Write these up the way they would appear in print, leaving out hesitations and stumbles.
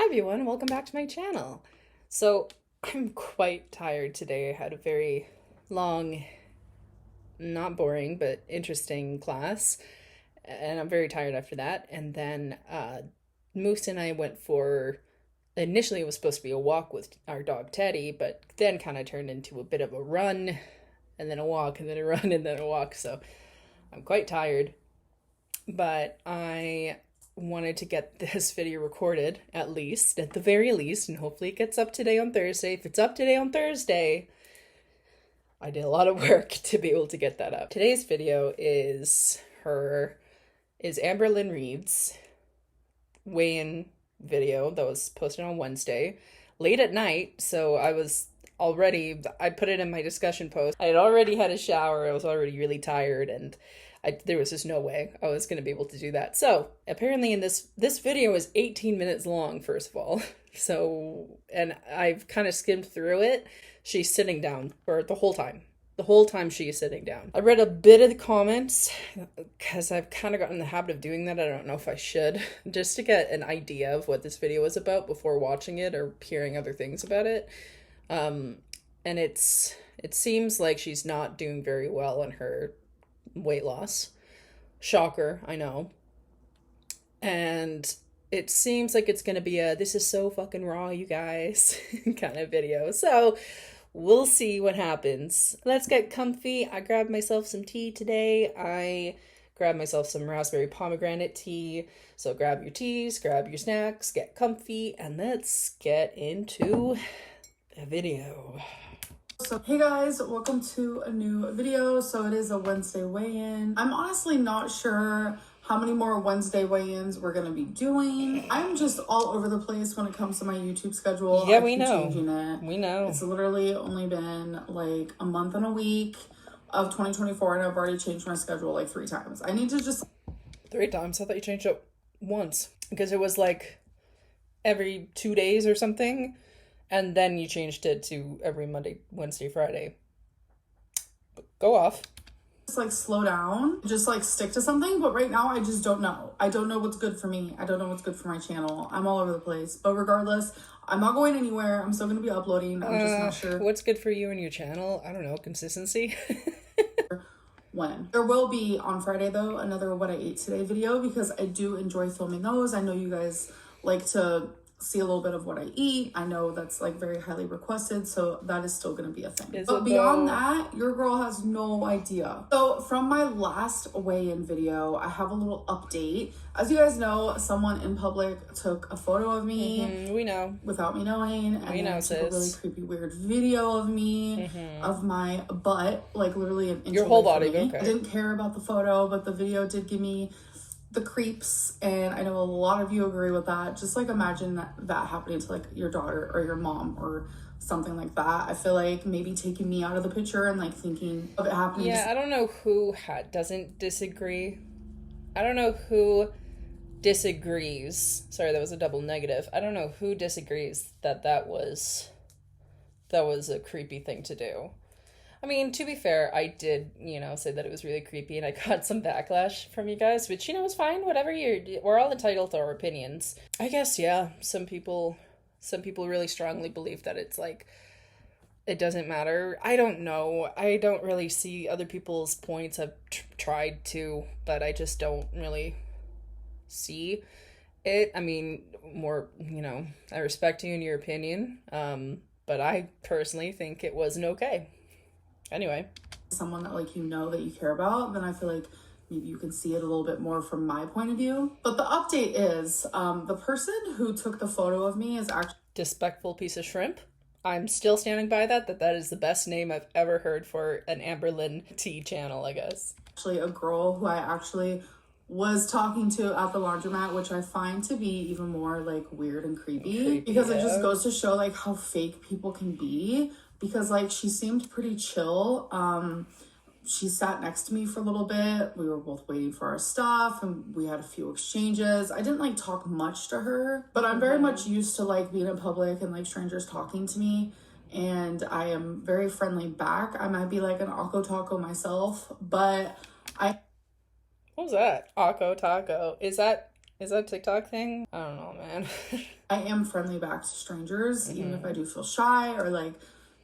Hi everyone, welcome back to my channel. So I'm quite tired today. I had a very long, not boring, but interesting class, and I'm very tired after that. And then Moose and I went for, initially it was supposed to be a walk with our dog Teddy, but then kind of turned into a bit of a run, and then a walk, and then a run, and then a walk. So I'm quite tired, but I wanted to get this video recorded at least, at the very least, and hopefully it gets up today on Thursday. If it's up today on Thursday, I did a lot of work to be able to get that up. Today's video is Amber Lynn Reed's weigh-in video that was posted on Wednesday, late at night, so I put it in my discussion post. I had already had a shower, I was already really tired, and there was just no way I was going to be able to do that. So apparently in this video is 18 minutes long, first of all. So, and I've kind of skimmed through it. She's sitting down for the whole time. The whole time she is sitting down. I read a bit of the comments because I've kind of gotten in the habit of doing that. I don't know if I should, just to get an idea of what this video is about before watching it or hearing other things about it. And it seems like she's not doing very well in her weight loss. Shocker, I know. And it seems like it's gonna be a "this is so fucking raw, you guys" kind of video. So we'll see what happens. Let's get comfy. I grabbed myself some tea today. I grabbed myself some raspberry pomegranate tea. So grab your teas, grab your snacks, get comfy, and let's get into the video. So hey guys, welcome to a new video. So it is a Wednesday weigh-in. I'm honestly not sure how many more Wednesday weigh-ins we're gonna be doing. I'm just all over the place when it comes to my YouTube schedule. Yeah, we know. Changing it. We know. It's literally only been like a month and a week of 2024, and I've already changed my schedule like 3 times. I need to just 3 times? I thought you changed it once because it was like every 2 days or something. And then you changed it to every Monday, Wednesday, Friday. Go off. Just like slow down, just like stick to something. But right now I just don't know. I don't know what's good for me. I don't know what's good for my channel. I'm all over the place. But regardless, I'm not going anywhere. I'm still going to be uploading. I'm just not sure. What's good for you and your channel? I don't know. Consistency? When. There will be on Friday though another what I ate today video because I do enjoy filming those. I know you guys like to see a little bit of what I eat. I know that's like very highly requested, so that is still going to be a thing. But beyond that, your girl has no idea. So from my last weigh-in video, I have a little update. As you guys know, someone in public took a photo of me. We know. Without me knowing. And we know, took a really creepy, weird video of me, of my butt, like literally an inch your whole away body, from me. okay. I didn't care about the photo, but the video did give me the creeps, and I know a lot of you agree with that. Just like imagine that happening to like your daughter or your mom or something like that. I feel like maybe taking me out of the picture and like thinking of it happening. Yeah, I don't know who doesn't disagree. I don't know who disagrees. Sorry, that was a double negative. I don't know who disagrees that was a creepy thing to do. I mean, to be fair, I did, say that it was really creepy, and I got some backlash from you guys, which, is fine, whatever. We're all entitled to our opinions. I guess, yeah, some people really strongly believe that it's like, it doesn't matter. I don't know. I don't really see other people's points. I've tried to, but I just don't really see it. I mean, more, I respect you and your opinion, but I personally think it wasn't okay. Anyway, someone that like that you care about, then I feel like maybe you can see it a little bit more from my point of view. But the update is the person who took the photo of me is actually Despectful Piece of Shrimp. I'm still standing by that is the best name I've ever heard for an Amber Lynn T channel, I guess. Actually a girl who I actually was talking to at the laundromat, which I find to be even more like weird and creepy because it just goes to show like how fake people can be. Because like she seemed pretty chill. She sat next to me for a little bit. We were both waiting for our stuff and we had a few exchanges. I didn't like talk much to her, but I'm very much used to like being in public and like strangers talking to me, and I am very friendly back. I might be like an Akko Taco myself, but what was that? Akko Taco. Is that Is that a TikTok thing? I don't know, man. I am friendly back to strangers, even if I do feel shy or like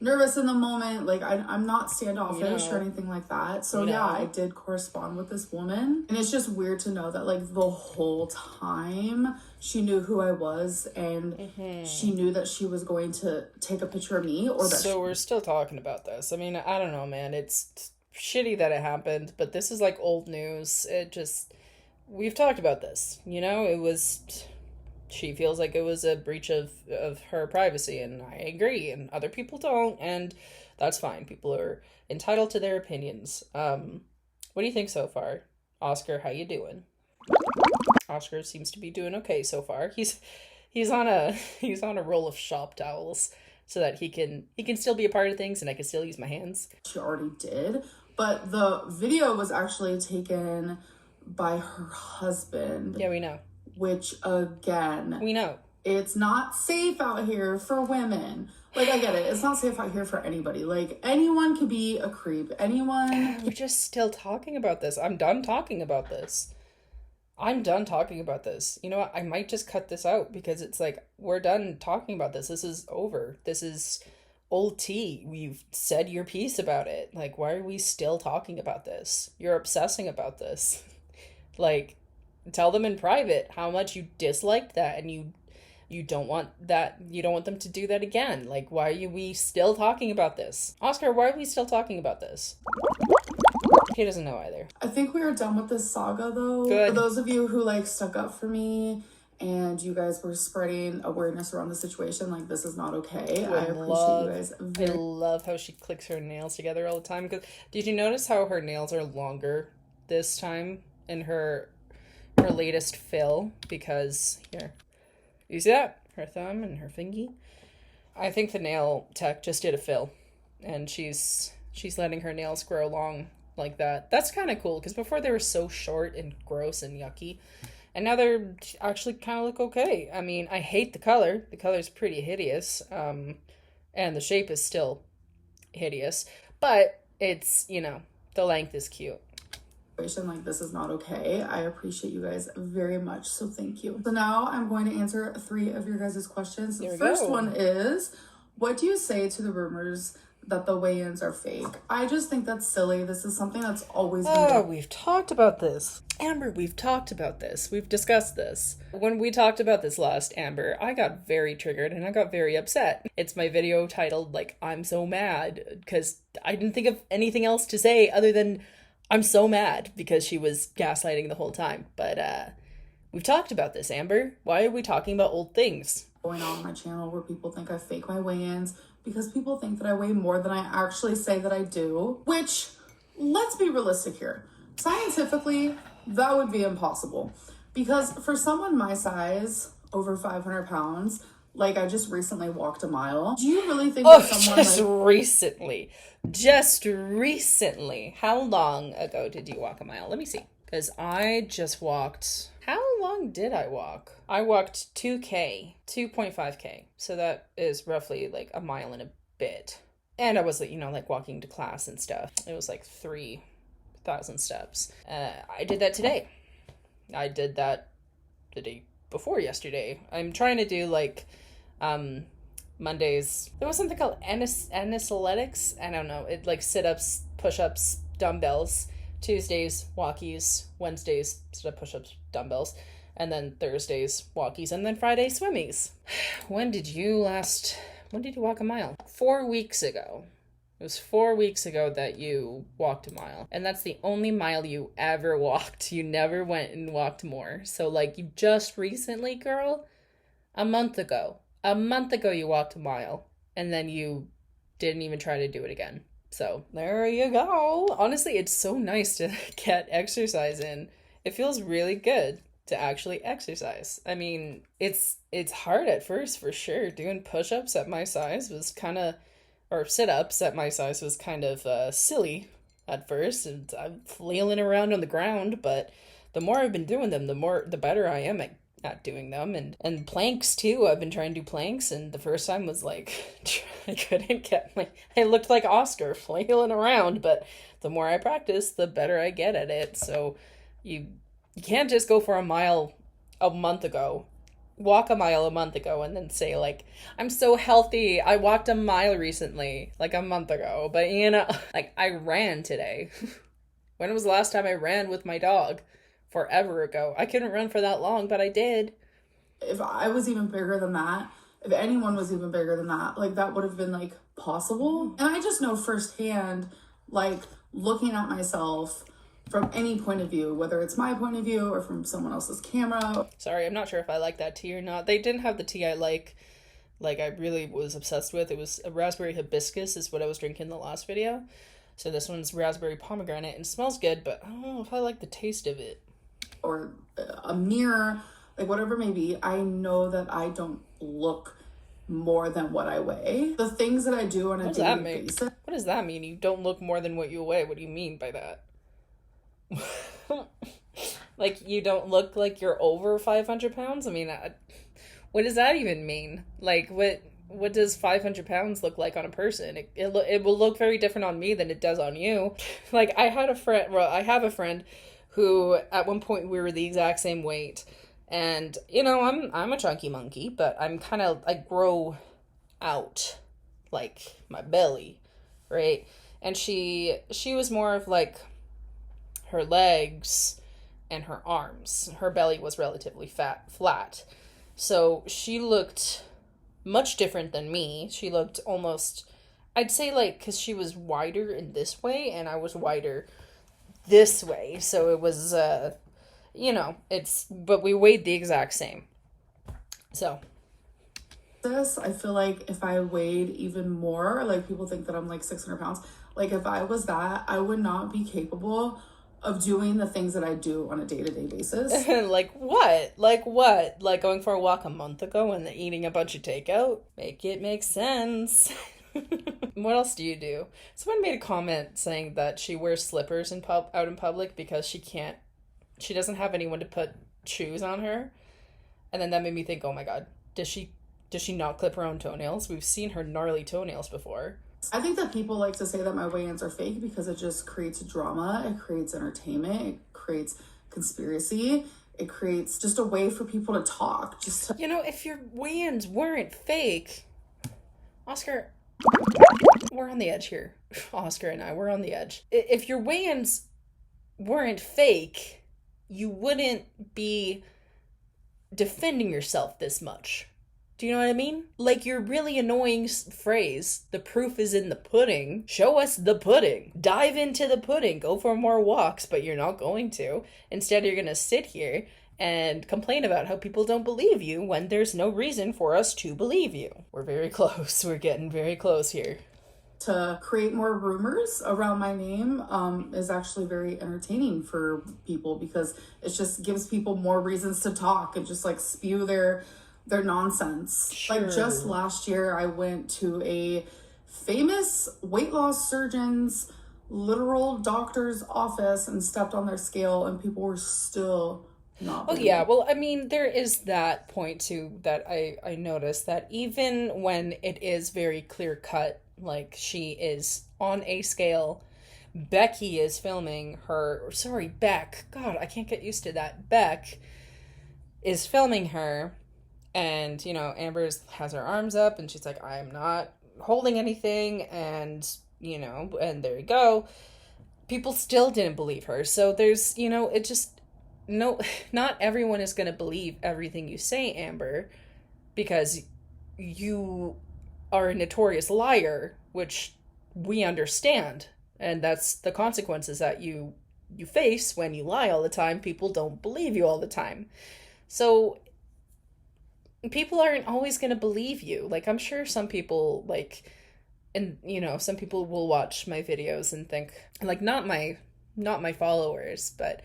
nervous in the moment. Like I'm not standoffish or anything like that. So yeah, I did correspond with this woman, and it's just weird to know that like the whole time she knew who I was, and she knew that she was going to take a picture of me, or that. So we're still talking about this. I mean, I don't know, man. It's shitty that it happened, but this is like old news. We've talked about this, she feels like it was a breach of her privacy, and I agree, and other people don't, and that's fine. People are entitled to their opinions. What do you think so far? Oscar, how you doing? Oscar seems to be doing okay so far. He's on a roll of shop towels so that he can still be a part of things and I can still use my hands. She already did, but the video was actually taken by her husband. Yeah, we know. Which, again, we know. It's not safe out here for women. Like, I get it. It's not safe out here for anybody. Like, anyone could be a creep. Anyone. We're just still talking about this. I'm done talking about this. You know what? I might just cut this out because it's like, we're done talking about this. This is over. This is old tea. You've said your piece about it. Like, why are we still talking about this? You're obsessing about this. Like, tell them in private how much you disliked that and you don't want them to do that again. Like, why are we still talking about this? Oscar, why are we still talking about this? He doesn't know either. I think we are done with this saga, though. Good. For those of you who like stuck up for me and you guys were spreading awareness around the situation, like, this is not okay. I appreciate you guys. I love how she clicks her nails together all the time. Because did you notice how her nails are longer this time in her latest fill? Because here, you see that? Her thumb and her fingy. I think the nail tech just did a fill, and she's letting her nails grow long like that. That's kind of cool, because before they were so short and gross and yucky, and now they're actually kind of look okay. I mean, I hate the color. The color's pretty hideous, and the shape is still hideous, but it's, the length is cute. Like, this is not okay. I appreciate you guys very much, so thank you. So now I'm going to answer 3 of your guys' questions. The first one is, what do you say to the rumors that the weigh-ins are fake? I just think that's silly. This is something that's always been we've talked about this. Amber, we've talked about this. We've discussed this. When we talked about this last, Amber, I got very triggered and I got very upset. It's my video titled, like, I'm so mad, because I didn't think of anything else to say other than I'm so mad, because she was gaslighting the whole time. But we've talked about this, Amber. Why are we talking about old things? Going on my channel where people think I fake my weigh-ins because people think that I weigh more than I actually say that I do, which, let's be realistic here. Scientifically, that would be impossible, because for someone my size, over 500 pounds, like, I just recently walked a mile. Do you really think that someone Just recently. How long ago did you walk a mile? Let me see. Because I just walked... How long did I walk? I walked 2.5K. So that is roughly like a mile and a bit. And I was, like walking to class and stuff. It was like 3,000 steps. I did that today. I did that the day before yesterday. I'm trying to do Mondays. There was something called anesthetics. I don't know. It like sit-ups, push-ups, dumbbells. Tuesdays, walkies. Wednesdays, sit-up, push-ups, dumbbells. And then Thursdays, walkies. And then Fridays, swimmies. When did you walk a mile? 4 weeks ago. It was 4 weeks ago that you walked a mile. And that's the only mile you ever walked. You never went and walked more. So, you just recently, girl, a month ago you walked a mile. And then you didn't even try to do it again. So, there you go. Honestly, it's so nice to get exercise in. It feels really good to actually exercise. I mean, it's hard at first, for sure. Doing push-ups at my size was or sit-ups at my size was kind of silly at first, and I'm flailing around on the ground, but the more I've been doing them, the better I am at doing them. And planks too. I've been trying to do planks, and the first time was like, I couldn't I looked like Oscar flailing around, but the more I practice, the better I get at it. So you can't just go for a mile a month ago, walk a mile a month ago, and then say, like, I'm so healthy. I walked a mile recently, like a month ago. But, you know, like, I ran today. When was the last time I ran with my dog? Forever ago. I couldn't run for that long, but I did. If I was even bigger than that, if anyone was even bigger than that, like, that would have been, like, possible. And I just know firsthand, like, looking at myself from any point of view, whether it's my point of view or from someone else's camera. Sorry, I'm not sure if I like that tea or not. They didn't have the tea I like I really was obsessed with. It was a raspberry hibiscus is what I was drinking in the last video. So this one's raspberry pomegranate and it smells good, but I don't know if I like the taste of it. Or a mirror, like whatever it may be, I know that I don't look more than what I weigh. The things that I do on a daily basis. What does that mean? You don't look more than what you weigh? What do you mean by that? Like, you don't look like you're over 500 pounds? I mean, what does that even mean? Like, what does 500 pounds look like on a person? It will look very different on me than it does on you. Like, I have a friend who, at one point, we were the exact same weight. And, you know, I'm a chunky monkey, but I grow out, like, my belly, right? And she was more of, like, her legs and her arms. Her belly was relatively flat. So she looked much different than me. She looked almost, I'd say, like, because she was wider in this way and I was wider this way. So it was, you know, but we weighed the exact same. So. I feel like if I weighed even more, like, people think that I'm like 600 pounds. Like, if I was that, I would not be capable of doing the things that I do on a day-to-day basis. Like what? Like what? Like going for a walk a month ago and eating a bunch of takeout? Make it make sense. What else do you do? Someone made a comment saying that she wears slippers out in public because she doesn't have anyone to put shoes on her. And then that made me think, oh my god, does she not clip her own toenails? We've seen her gnarly toenails before. I think that people like to say that my weigh-ins are fake because it just creates drama, it creates entertainment, it creates conspiracy, it creates just a way for people to talk. You know, if your weigh-ins weren't fake, Oscar, we're on the edge here. Oscar and I, we're on the edge. If your weigh-ins weren't fake, you wouldn't be defending yourself this much. Do you know what I mean? Like your really annoying phrase, the proof is in the pudding. Show us the pudding. Dive into the pudding. Go for more walks, but you're not going to. Instead, you're going to sit here and complain about how people don't believe you when there's no reason for us to believe you. We're very close. We're getting very close here. To create more rumors around my name is actually very entertaining for people because it just gives people more reasons to talk and just like spew their nonsense. Sure. Like just last year, I went to a famous weight loss surgeon's literal doctor's office and stepped on their scale and people were still not. Oh yeah, well, I mean, there is that point too that I noticed that even when it is very clear cut, like she is on a scale, Becky is filming her, sorry, Beck, God, I can't get used to that. Beck is filming her. And, you know, Amber has her arms up and she's like, I'm not holding anything. And, you know, and there you go. People still didn't believe her. So there's, you know, it just, no, not everyone is going to believe everything you say, Amber, because you are a notorious liar, which we understand. And that's the consequences that you face when you lie all the time. People don't believe you all the time. So people aren't always going to believe you. Like, I'm sure some people, like, and, you know, some people will watch my videos and think, like, not my followers, but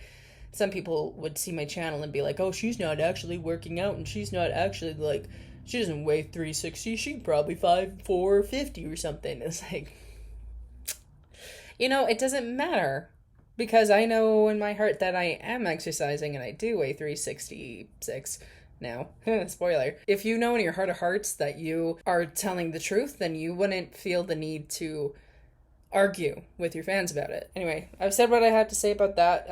some people would see my channel and be like, oh, she's not actually working out, and she's not actually, like, she doesn't weigh 360, she's probably 5'4", 50 or something. It's like, you know, it doesn't matter, because I know in my heart that I am exercising, and I do weigh 366 now. Spoiler. If you know in your heart of hearts that you are telling the truth, then you wouldn't feel the need to argue with your fans about it. Anyway, I've said what I had to say about that.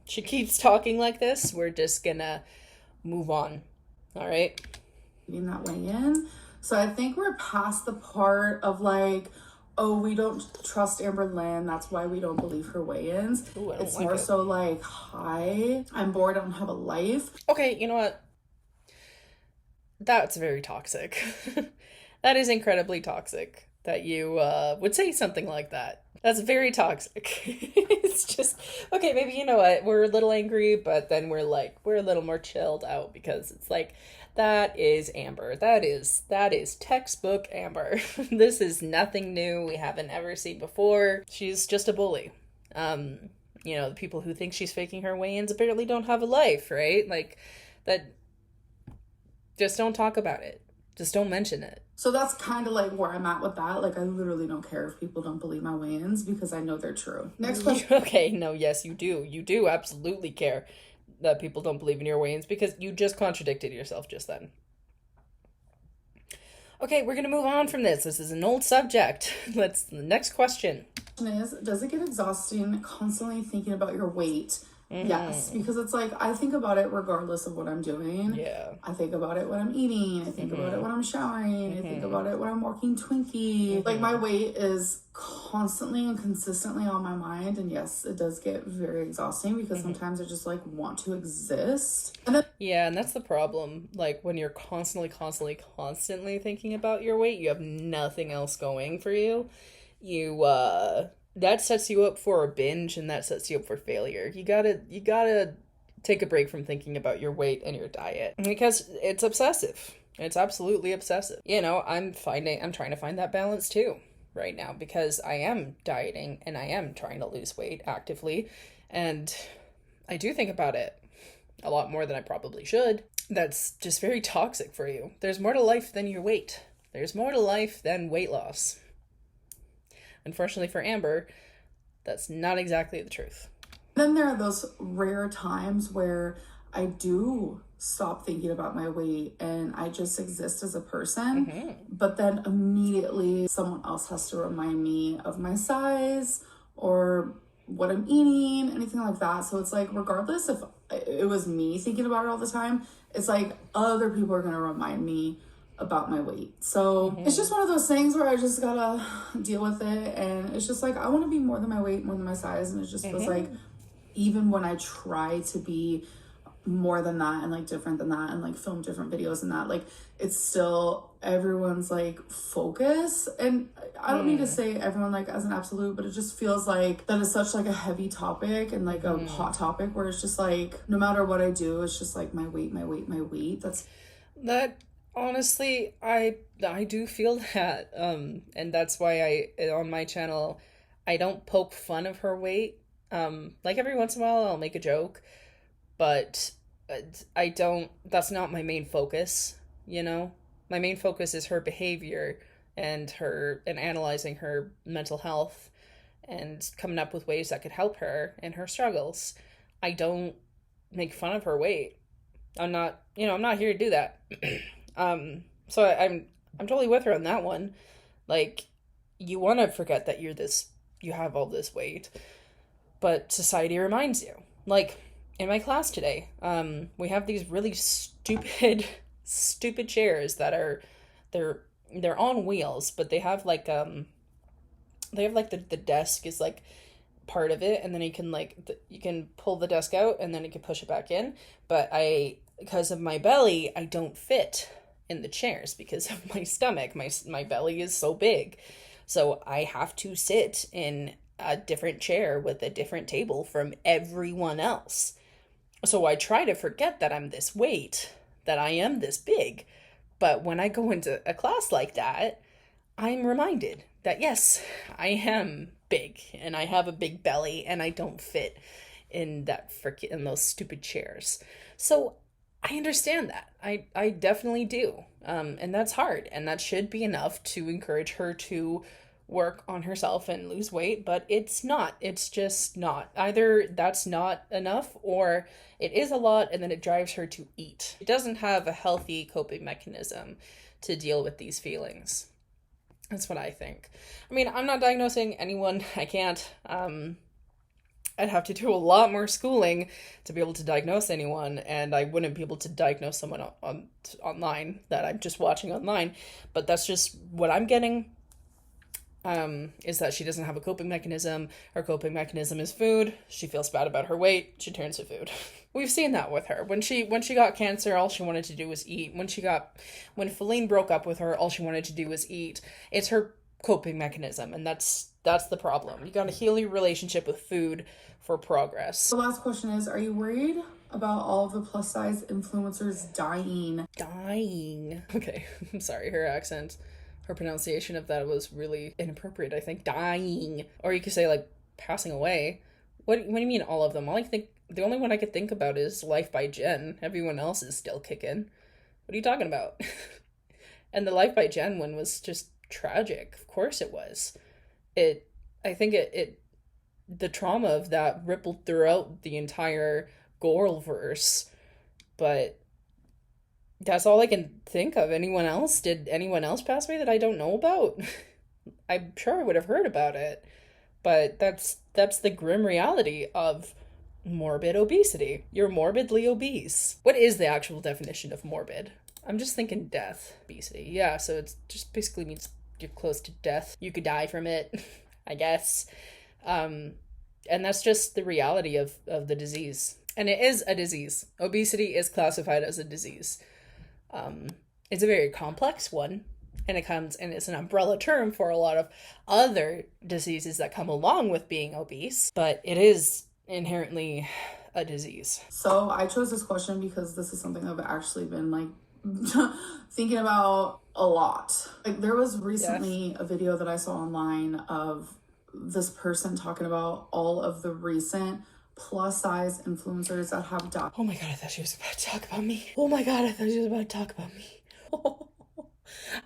She keeps talking like this. We're just gonna move on. All right. In that way in. So I think we're past the part of like, oh, we don't trust Amber Lynn, that's why we don't believe her weigh-ins. Ooh, it's more so like, hi, I'm bored, I don't have a life. Okay, you know what? That's very toxic. That is incredibly toxic that you would say something like that. That's very toxic. It's just, okay, maybe you know what? We're a little angry, but then we're a little more chilled out because it's like, that is Amber. That is textbook Amber. This is nothing new we haven't ever seen before. She's just a bully. The people who think she's faking her weigh-ins apparently don't have a life, right? Like, that, just don't talk about it. Just don't mention it. So that's kind of like where I'm at with that. Like, I literally don't care if people don't believe my weigh-ins because I know they're true. Next question. Okay, no, yes, you do. You do absolutely care that people don't believe in your weigh-ins because you just contradicted yourself just then. Okay, we're gonna move on from this. This is an old subject. The next question is, does it get exhausting constantly thinking about your weight? Yes, because it's like, I think about it regardless of what I'm doing. Yeah. I think about it when I'm eating. I think about it when I'm showering. I think about it when I'm walking Twinkie. Like, my weight is constantly and consistently on my mind. And yes, it does get very exhausting because sometimes I just like want to exist. And then yeah, and that's the problem. Like, when you're constantly thinking about your weight, you have nothing else going for you. That sets you up for a binge, and that sets you up for failure. You gotta take a break from thinking about your weight and your diet because it's obsessive. It's absolutely obsessive. I'm trying to find that balance too right now because I am dieting and I am trying to lose weight actively, and I do think about it a lot more than I probably should. That's just very toxic for you. There's more to life than your weight. There's more to life than weight loss. Unfortunately for Amber, that's not exactly the truth. Then there are those rare times where I do stop thinking about my weight and I just exist as a person. But then immediately someone else has to remind me of my size or what I'm eating, anything like that. So it's like, regardless if it was me thinking about it all the time, it's like other people are going to remind me about my weight. So it's just one of those things where I just gotta deal with it. And it's just like, I want to be more than my weight, more than my size. And it just feels like, even when I try to be more than that and like different than that and like film different videos and that, like, it's still everyone's like focus. And I don't mean to say everyone like as an absolute, but it just feels like that is such like a heavy topic and like a hot topic where it's just like, no matter what I do, it's just like my weight. That honestly, I do feel that, and that's why on my channel, I don't poke fun of her weight. Like, every once in a while I'll make a joke, but I don't, that's not my main focus, My main focus is her behavior and analyzing her mental health and coming up with ways that could help her in her struggles. I don't make fun of her weight. I'm not here to do that. So I'm totally with her on that one. Like, you want to forget that you have all this weight, but society reminds you. Like, in my class today, we have these really stupid chairs that they're on wheels, but they have like the desk is like part of it, and then you can you can pull the desk out and then you can push it back in. But because of my belly, I don't fit in the chairs because of my stomach. My belly is so big. So I have to sit in a different chair with a different table from everyone else. So I try to forget that I'm this weight, that I am this big. But when I go into a class like that, I'm reminded that yes, I am big and I have a big belly and I don't fit in those stupid chairs. So I understand that. I definitely do. And that's hard. And that should be enough to encourage her to work on herself and lose weight. But it's not. It's just not. Either that's not enough or it is a lot and then it drives her to eat. She doesn't have a healthy coping mechanism to deal with these feelings. That's what I think. I mean, I'm not diagnosing anyone. I can't. I'd have to do a lot more schooling to be able to diagnose anyone, and I wouldn't be able to diagnose someone online that I'm just watching online. But that's just what I'm getting. Is that she doesn't have a coping mechanism. Her coping mechanism is food. She feels bad about her weight. She turns to food. We've seen that with her. When she got cancer, all she wanted to do was eat. When Feline broke up with her, all she wanted to do was eat. It's her coping mechanism, and that's the problem. You gotta heal your relationship with food for progress. The last question is, are you worried about all of the plus size influencers dying? Dying. Okay, I'm sorry, her pronunciation of that was really inappropriate, I think. Dying. Or you could say, like, passing away. What do you mean all of them? The only one I could think about is Life by Jen. Everyone else is still kicking. What are you talking about? And the Life by Jen one was just tragic. Of course it was. I think the trauma of that rippled throughout the entire Goreverse, but that's all I can think of. Anyone else? Did anyone else pass away that I don't know about? I'm sure I would have heard about it, but that's the grim reality of morbid obesity. You're morbidly obese. What is the actual definition of morbid? I'm just thinking death. Obesity. Yeah, so it just basically means you're close to death. You could die from it, I guess. And that's just the reality of the disease. And it is a disease. Obesity is classified as a disease. It's a very complex one, and it's an umbrella term for a lot of other diseases that come along with being obese, but it is inherently a disease. So I chose this question because this is something I've actually been like thinking about a lot. Like, there was recently a video that I saw online of this person talking about all of the recent plus size influencers that have died. Oh my god, I thought she was about to talk about me. Oh my god, I thought she was about to talk about me.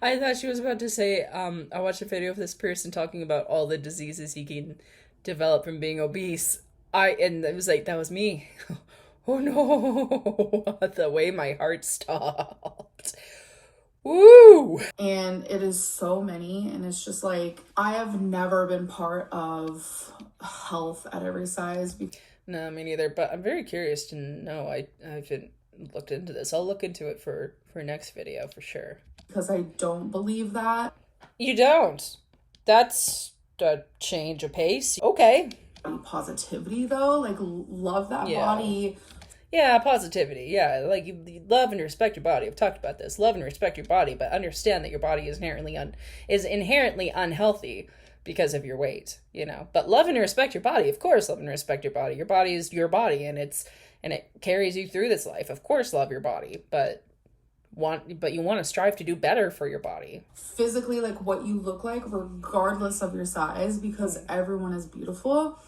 I thought she was about to say, I watched a video of this person talking about all the diseases you can develop from being obese. And it was like, that was me. Oh no, the way my heart stopped. Woo! And it is so many, and it's just like, I have never been part of health at every size. No, me neither, but I'm very curious to know. I haven't looked into this. I'll look into it for next video for sure. Because I don't believe that. You don't? That's a change of pace. Okay. Positivity though, like, love that body. Yeah, positivity. Yeah, like, you love and respect your body. I've talked about this. Love and respect your body, but understand that your body is inherently unhealthy because of your weight, you know. But love and respect your body. Of course, love and respect your body. Your body is your body, and it carries you through this life. Of course, love your body, but you want to strive to do better for your body. Physically, like, what you look like regardless of your size, because everyone is beautiful.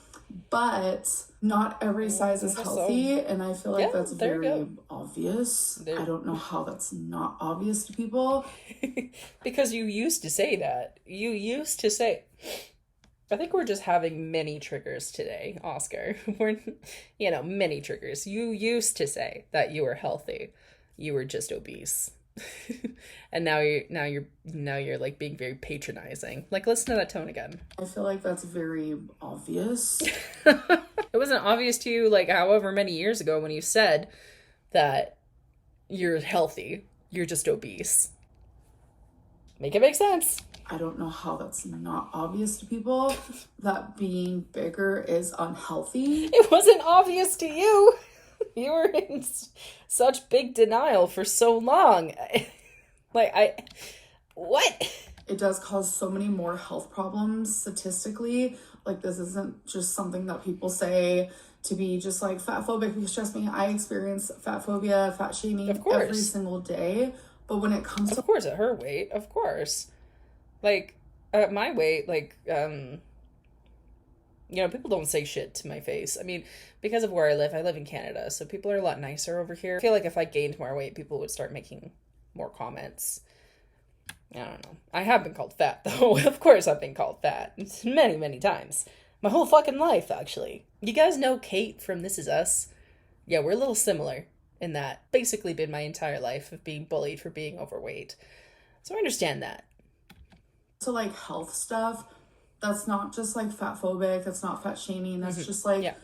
But not every size is healthy, and I feel like that's very obvious. I don't know how that's not obvious to people. Because you used to say that. I think we're just having many triggers today, Oscar. Many triggers. You used to say that you were healthy. You were just obese. And now you're like being very patronizing. Like, listen to that tone again. I feel like that's very obvious. It wasn't obvious to you, like, however many years ago when you said that you're healthy. You're just obese. Make it make sense. I don't know how that's not obvious to people that being bigger is unhealthy. It wasn't obvious to you. You were in such big denial for so long. What? It does cause so many more health problems statistically. Like, this isn't just something that people say to be just like fat phobic, because trust me, I experience fat phobia, fat shaming every single day. But when it comes to... Of course, at her weight, of course. Like, at my weight, like, people don't say shit to my face. I mean, because of where I live in Canada, so people are a lot nicer over here. I feel like if I gained more weight, people would start making more comments. I don't know. I have been called fat, though. Of course I've been called fat. Many, many times. My whole fucking life, actually. You guys know Kate from This Is Us? Yeah, we're a little similar in that. Basically been my entire life of being bullied for being overweight. So I understand that. So, like, health stuff, that's not just, like, fat phobic. That's not fat shaming. That's just, like,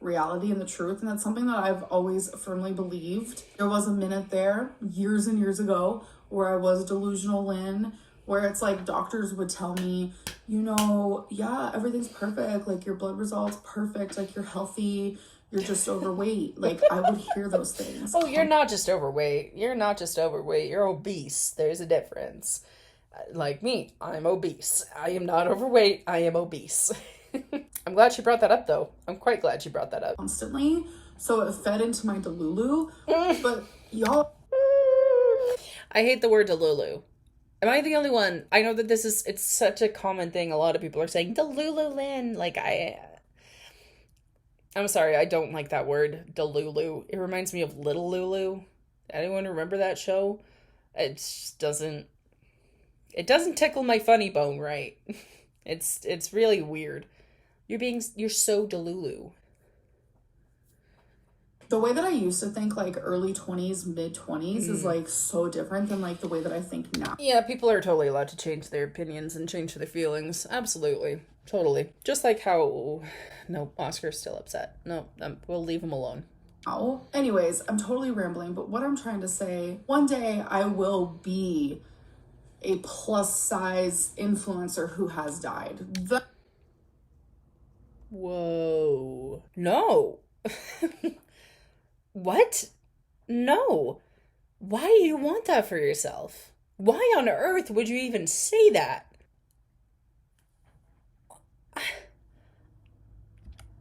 reality and the truth. And that's something that I've always firmly believed. There was a minute there years and years ago where I was delusional Lynn, where it's like doctors would tell me, you know, yeah, everything's perfect. Like your blood results perfect. Like you're healthy. You're just overweight. Like I would hear those things. Oh, you're not just overweight. You're not just overweight. You're obese. There's a difference. Like me, I'm obese. I am not overweight. I am obese. I'm glad she brought that up, though. I'm quite glad she brought that up. Constantly. So it fed into my delulu. But y'all... I hate the word delulu. Am I the only one? I know that it's such a common thing. A lot of people are saying, delulu, Lynn. Like, I'm sorry, I don't like that word, delulu. It reminds me of Little Lulu. Anyone remember that show? It just doesn't tickle my funny bone right. It's really weird. You're so delulu. The way that I used to think, like early 20s, mid 20s is like so different than like the way that I think now. Yeah, people are totally allowed to change their opinions and change their feelings. Absolutely. Totally. Just like how... No, Oscar's still upset. No, we'll leave him alone. Oh, anyways, I'm totally rambling, but what I'm trying to say, one day I will be a plus size influencer who has died. Whoa. No. What? No. Why do you want that for yourself? Why on earth would you even say that?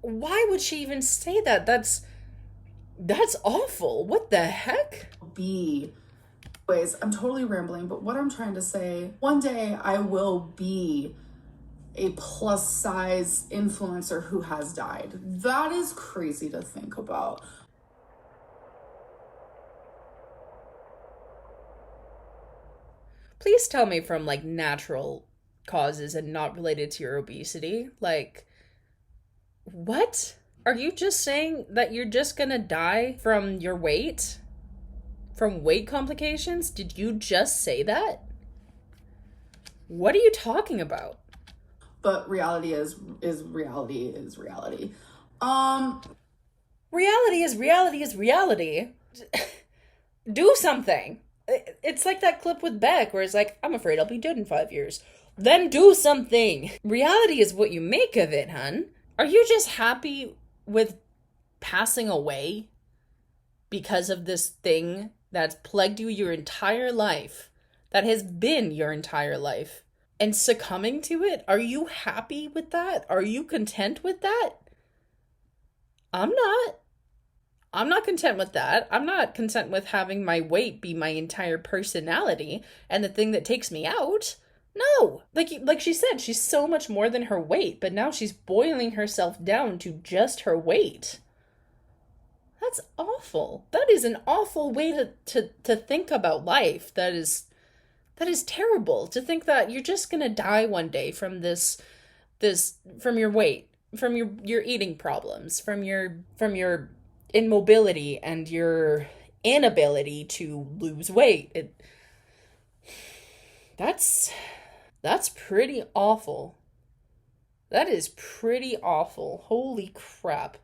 Why would she even say that? That's awful. What the heck? Anyways, I'm totally rambling, but what I'm trying to say, one day I will be a plus size influencer who has died. That is crazy to think about. Please tell me from like natural causes and not related to your obesity. Like, what? Are you just saying that you're just gonna die from your weight? From weight complications? Did you just say that? What are you talking about? But reality is reality is reality. Reality is reality is reality. Do something. It's like that clip with Beck where it's like, I'm afraid I'll be dead in 5 years. Then do something. Reality is what you make of it, hun. Are you just happy with passing away because of this thing that's plagued you your entire life, that has been your entire life, and succumbing to it? Are you happy with that? Are you content with that? I'm not. I'm not content with that. I'm not content with having my weight be my entire personality and the thing that takes me out. No. Like she said, she's so much more than her weight, but now she's boiling herself down to just her weight. That's awful. That is an awful way to think about life. That is terrible. To think that you're just gonna die one day from this from your weight, from your eating problems, from your immobility and your inability to lose weight. That's pretty awful. That is pretty awful. Holy crap.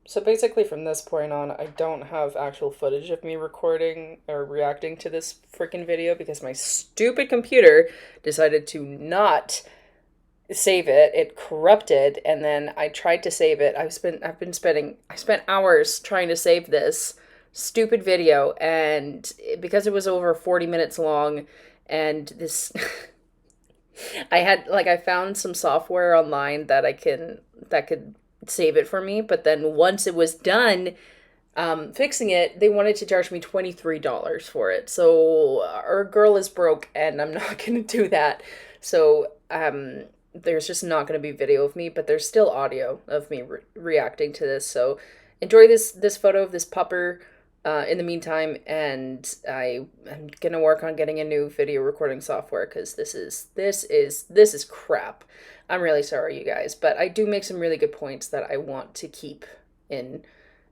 So basically from this point on, I don't have actual footage of me recording or reacting to this freaking video because my stupid computer decided to not save it. It corrupted, and then I tried to save it. I spent hours trying to save this stupid video, and because it was over 40 minutes long, and this I found some software online that could save it for me, but then once it was done fixing it, they wanted to charge me $23 for it. So our girl is broke, and I'm not gonna do that. So there's just not going to be video of me, but there's still audio of me reacting to this. So enjoy this photo of this pupper in the meantime, and I'm going to work on getting a new video recording software because this is crap. I'm really sorry, you guys, but I do make some really good points that I want to keep in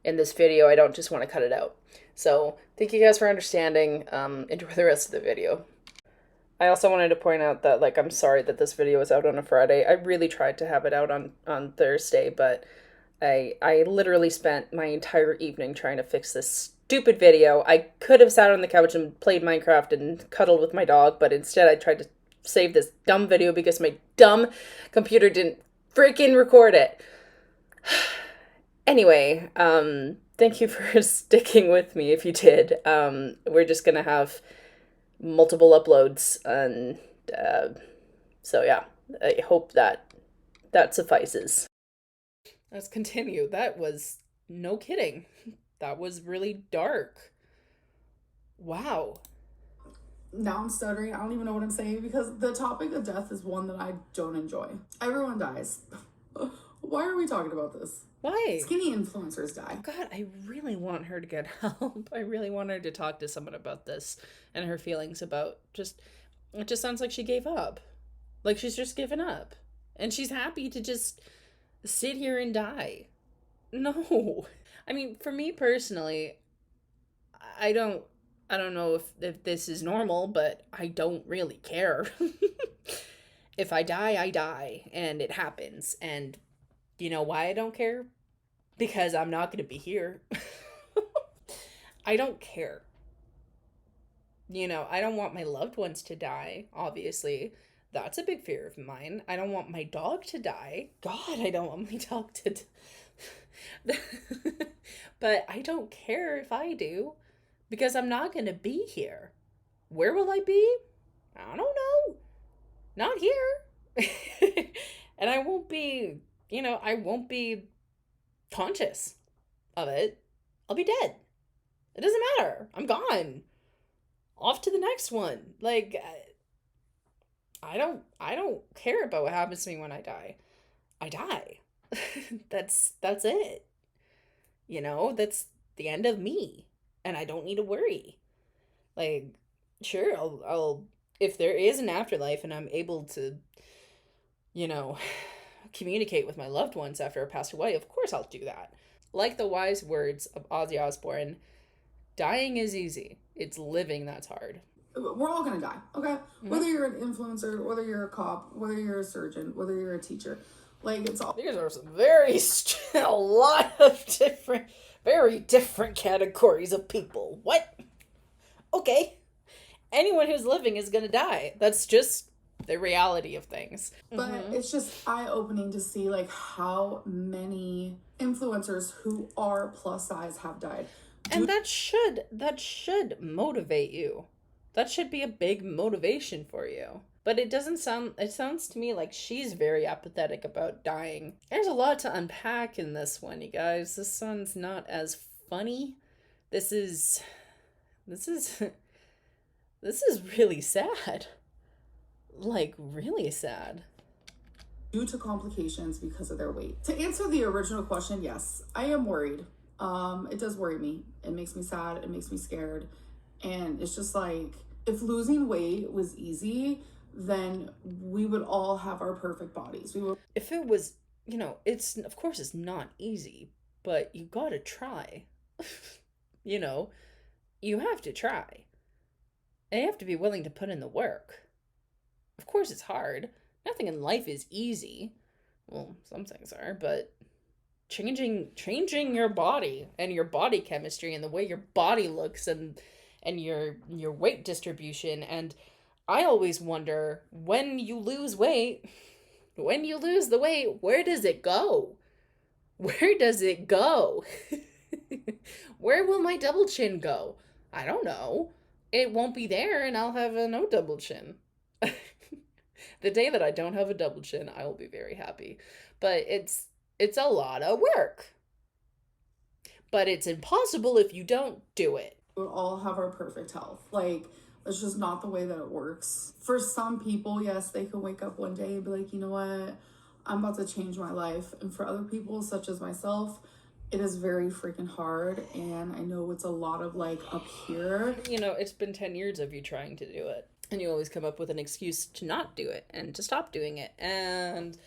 this video. I don't just want to cut it out. So thank you guys for understanding. Enjoy the rest of the video. I also wanted to point out that, like, I'm sorry that this video is out on a Friday. I really tried to have it out on Thursday, but I literally spent my entire evening trying to fix this stupid video. I could have sat on the couch and played Minecraft and cuddled with my dog, but instead I tried to save this dumb video because my dumb computer didn't freaking record it. Anyway, thank you for sticking with me if you did. We're just gonna have multiple uploads, and so yeah, I hope that suffices. Let's continue. That was no kidding. That was really dark. Wow. Now I'm stuttering. I don't even know what I'm saying because the topic of death is one that I don't enjoy. Everyone dies. Why are we talking about this? Why? Skinny influencers die. God, I really want her to get help. I really want her to talk to someone about this and her feelings about it just sounds like she gave up. Like she's just given up. And she's happy to just sit here and die. No. I mean, for me personally, I don't know if this is normal, but I don't really care. If I die, I die, and it happens. And you know why I don't care? Because I'm not going to be here. I don't care. You know, I don't want my loved ones to die, obviously. That's a big fear of mine. I don't want my dog to die. God, I don't want my dog to But I don't care if I do, because I'm not going to be here. Where will I be? I don't know. Not here. And I won't be, I won't be conscious of it. I'll be dead. It doesn't matter. I'm gone. Off to the next one. Like, I don't care about what happens to me when I die. I die. That's it. That's the end of me. And I don't need to worry. Like, sure, I'll if there is an afterlife and I'm able to, you know, communicate with my loved ones after I pass away, of course I'll do that. Like the wise words of Ozzy Osbourne, dying is easy. It's living that's hard. We're all gonna die, okay? Mm-hmm. Whether you're an influencer, whether you're a cop, whether you're a surgeon, whether you're a teacher, like it's all. These are some a lot of very different categories of people. What? Okay. Anyone who's living is gonna die. That's just the reality of things. But it's just eye-opening to see like how many influencers who are plus size have died. And that should motivate you. That should be a big motivation for you. But it sounds to me like she's very apathetic about dying. There's a lot to unpack in this one, you guys. This one's not as funny. This is really sad. Like, really sad. Due to complications because of their weight. To answer the original question, yes, I am worried. It does worry me. It makes me sad. It makes me scared. And it's just like, if losing weight was easy, then we would all have our perfect bodies. If it was, of course it's not easy, but you gotta try. You have to try. And you have to be willing to put in the work. Of course it's hard. Nothing in life is easy. Well, some things are, but changing your body and your body chemistry and the way your body looks and your weight distribution. And I always wonder, when you lose weight, when you lose the weight, where does it go? Where does it go? Where will my double chin go? I don't know. It won't be there and I'll have a no double chin. The day that I don't have a double chin, I will be very happy. But it's a lot of work. But it's impossible if you don't do it. We'll all have our perfect health. Like, it's just not the way that it works. For some people, yes, they can wake up one day and be like, you know what? I'm about to change my life. And for other people, such as myself, it is very freaking hard. And I know it's a lot of like up here. It's been 10 years of you trying to do it. And you always come up with an excuse to not do it and to stop doing it. And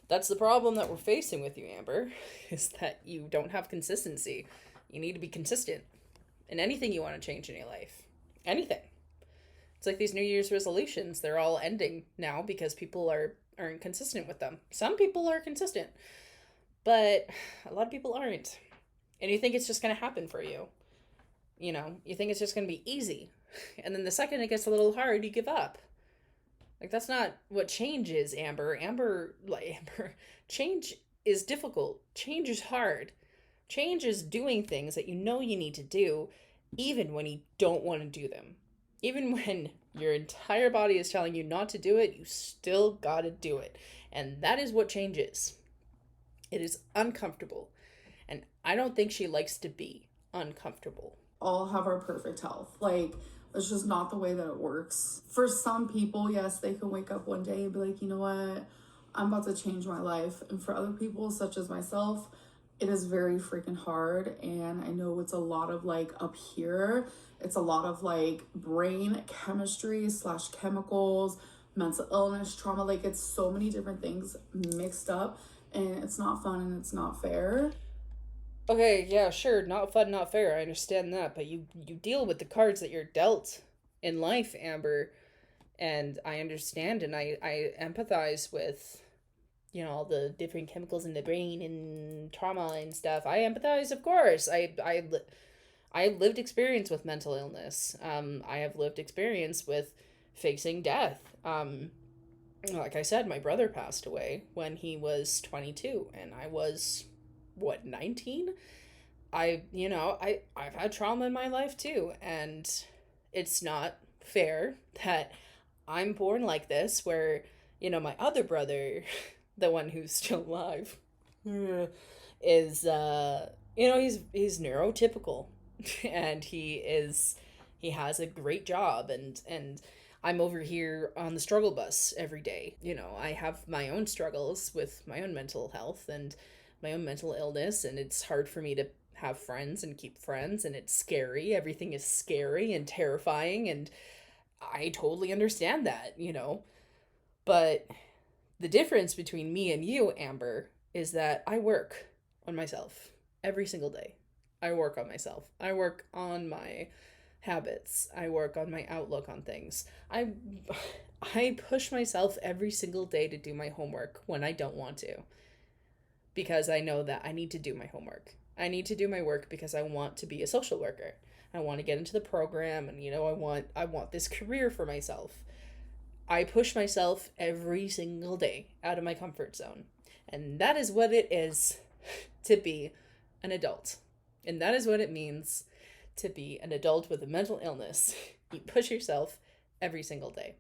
that's the problem that we're facing with you, Amber, is that you don't have consistency. You need to be consistent in anything you want to change in your life. Anything. It's like these New Year's resolutions. They're all ending now because people aren't consistent with them. Some people are consistent. But a lot of people aren't. And you think it's just going to happen for you. You think it's just going to be easy. And then the second it gets a little hard, you give up. Like, that's not what change is, Amber. Amber, change is difficult. Change is hard. Change is doing things that you know you need to do, even when you don't want to do them. Even when your entire body is telling you not to do it, you still gotta do it. And that is what change is. It is uncomfortable. And I don't think she likes to be uncomfortable. All have our perfect health. Like, it's just not the way that it works. For some people, yes, they can wake up one day and be like, you know what? I'm about to change my life. And for other people, such as myself, it is very freaking hard. And I know it's a lot of like up here. It's a lot of like brain chemistry / chemicals, mental illness, trauma. Like, it's so many different things mixed up, and it's not fun and it's not fair. Okay, yeah, sure, not fun, not fair. I understand that, but you deal with the cards that you're dealt in life, Amber, and I understand and I empathize with all the different chemicals in the brain and trauma and stuff. I empathize, of course. I have lived experience with mental illness. I have lived experience with facing death. Like I said, my brother passed away when he was 22, and I was, what, 19? I've had trauma in my life too, and it's not fair that I'm born like this, where, my other brother, the one who's still alive, is, he's neurotypical, and he has a great job, and I'm over here on the struggle bus every day. I have my own struggles with my own mental health and my own mental illness, and it's hard for me to have friends and keep friends, and it's scary. Everything is scary and terrifying, and I totally understand that. But the difference between me and you, Amber, is that I work on myself every single day. I work on myself. I work on my habits. I work on my outlook on things. I push myself every single day to do my homework when I don't want to, because I know that I need to do my homework. I need to do my work because I want to be a social worker. I want to get into the program, and I want this career for myself. I push myself every single day out of my comfort zone. And that is what it is to be an adult. And that is what it means to be an adult with a mental illness. You push yourself every single day.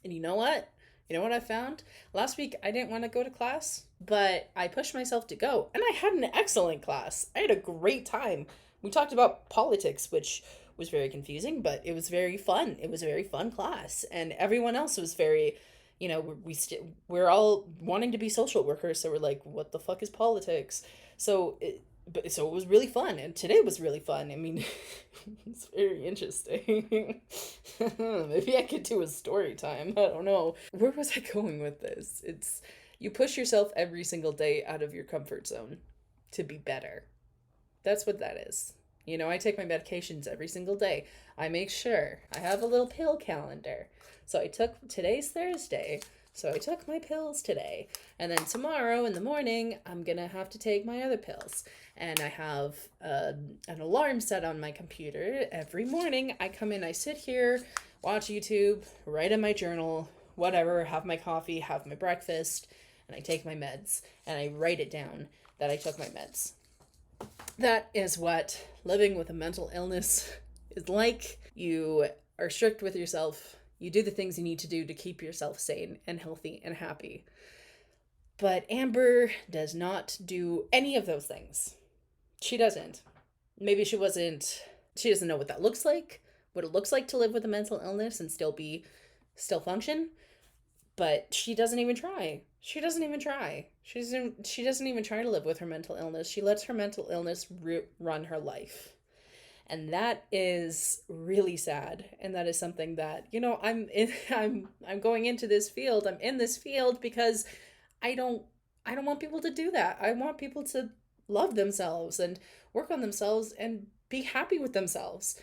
And you know what? You know what I found? Last week, I didn't want to go to class, but I pushed myself to go. And I had an excellent class. I had a great time. We talked about politics, which was very confusing, but it was very fun. It was a very fun class. And everyone else was very, we're all wanting to be social workers. So we're like, what the fuck is politics? So it was really fun, and today was really fun. I mean, it's very interesting. Maybe I could do a story time. I don't know. Where was I going with this? It's, you push yourself every single day out of your comfort zone to be better. That's what that is. I take my medications every single day. I make sure I have a little pill calendar. So today's Thursday. So I took my pills today. And then tomorrow in the morning, I'm going to have to take my other pills. And I have an alarm set on my computer. Every morning, I come in, I sit here, watch YouTube, write in my journal, whatever, have my coffee, have my breakfast, and I take my meds. And I write it down that I took my meds. That is what living with a mental illness is like. You are strict with yourself. You do the things you need to do to keep yourself sane and healthy and happy. But Amber does not do any of those things. She doesn't. Maybe she doesn't know what that looks like, what it looks like to live with a mental illness and still function. But she doesn't even try. She doesn't even try. She doesn't even try to live with her mental illness. She lets her mental illness run her life. And that is really sad. And that is something that, I'm going into this field. I'm in this field because I don't want people to do that. I want people to love themselves and work on themselves and be happy with themselves.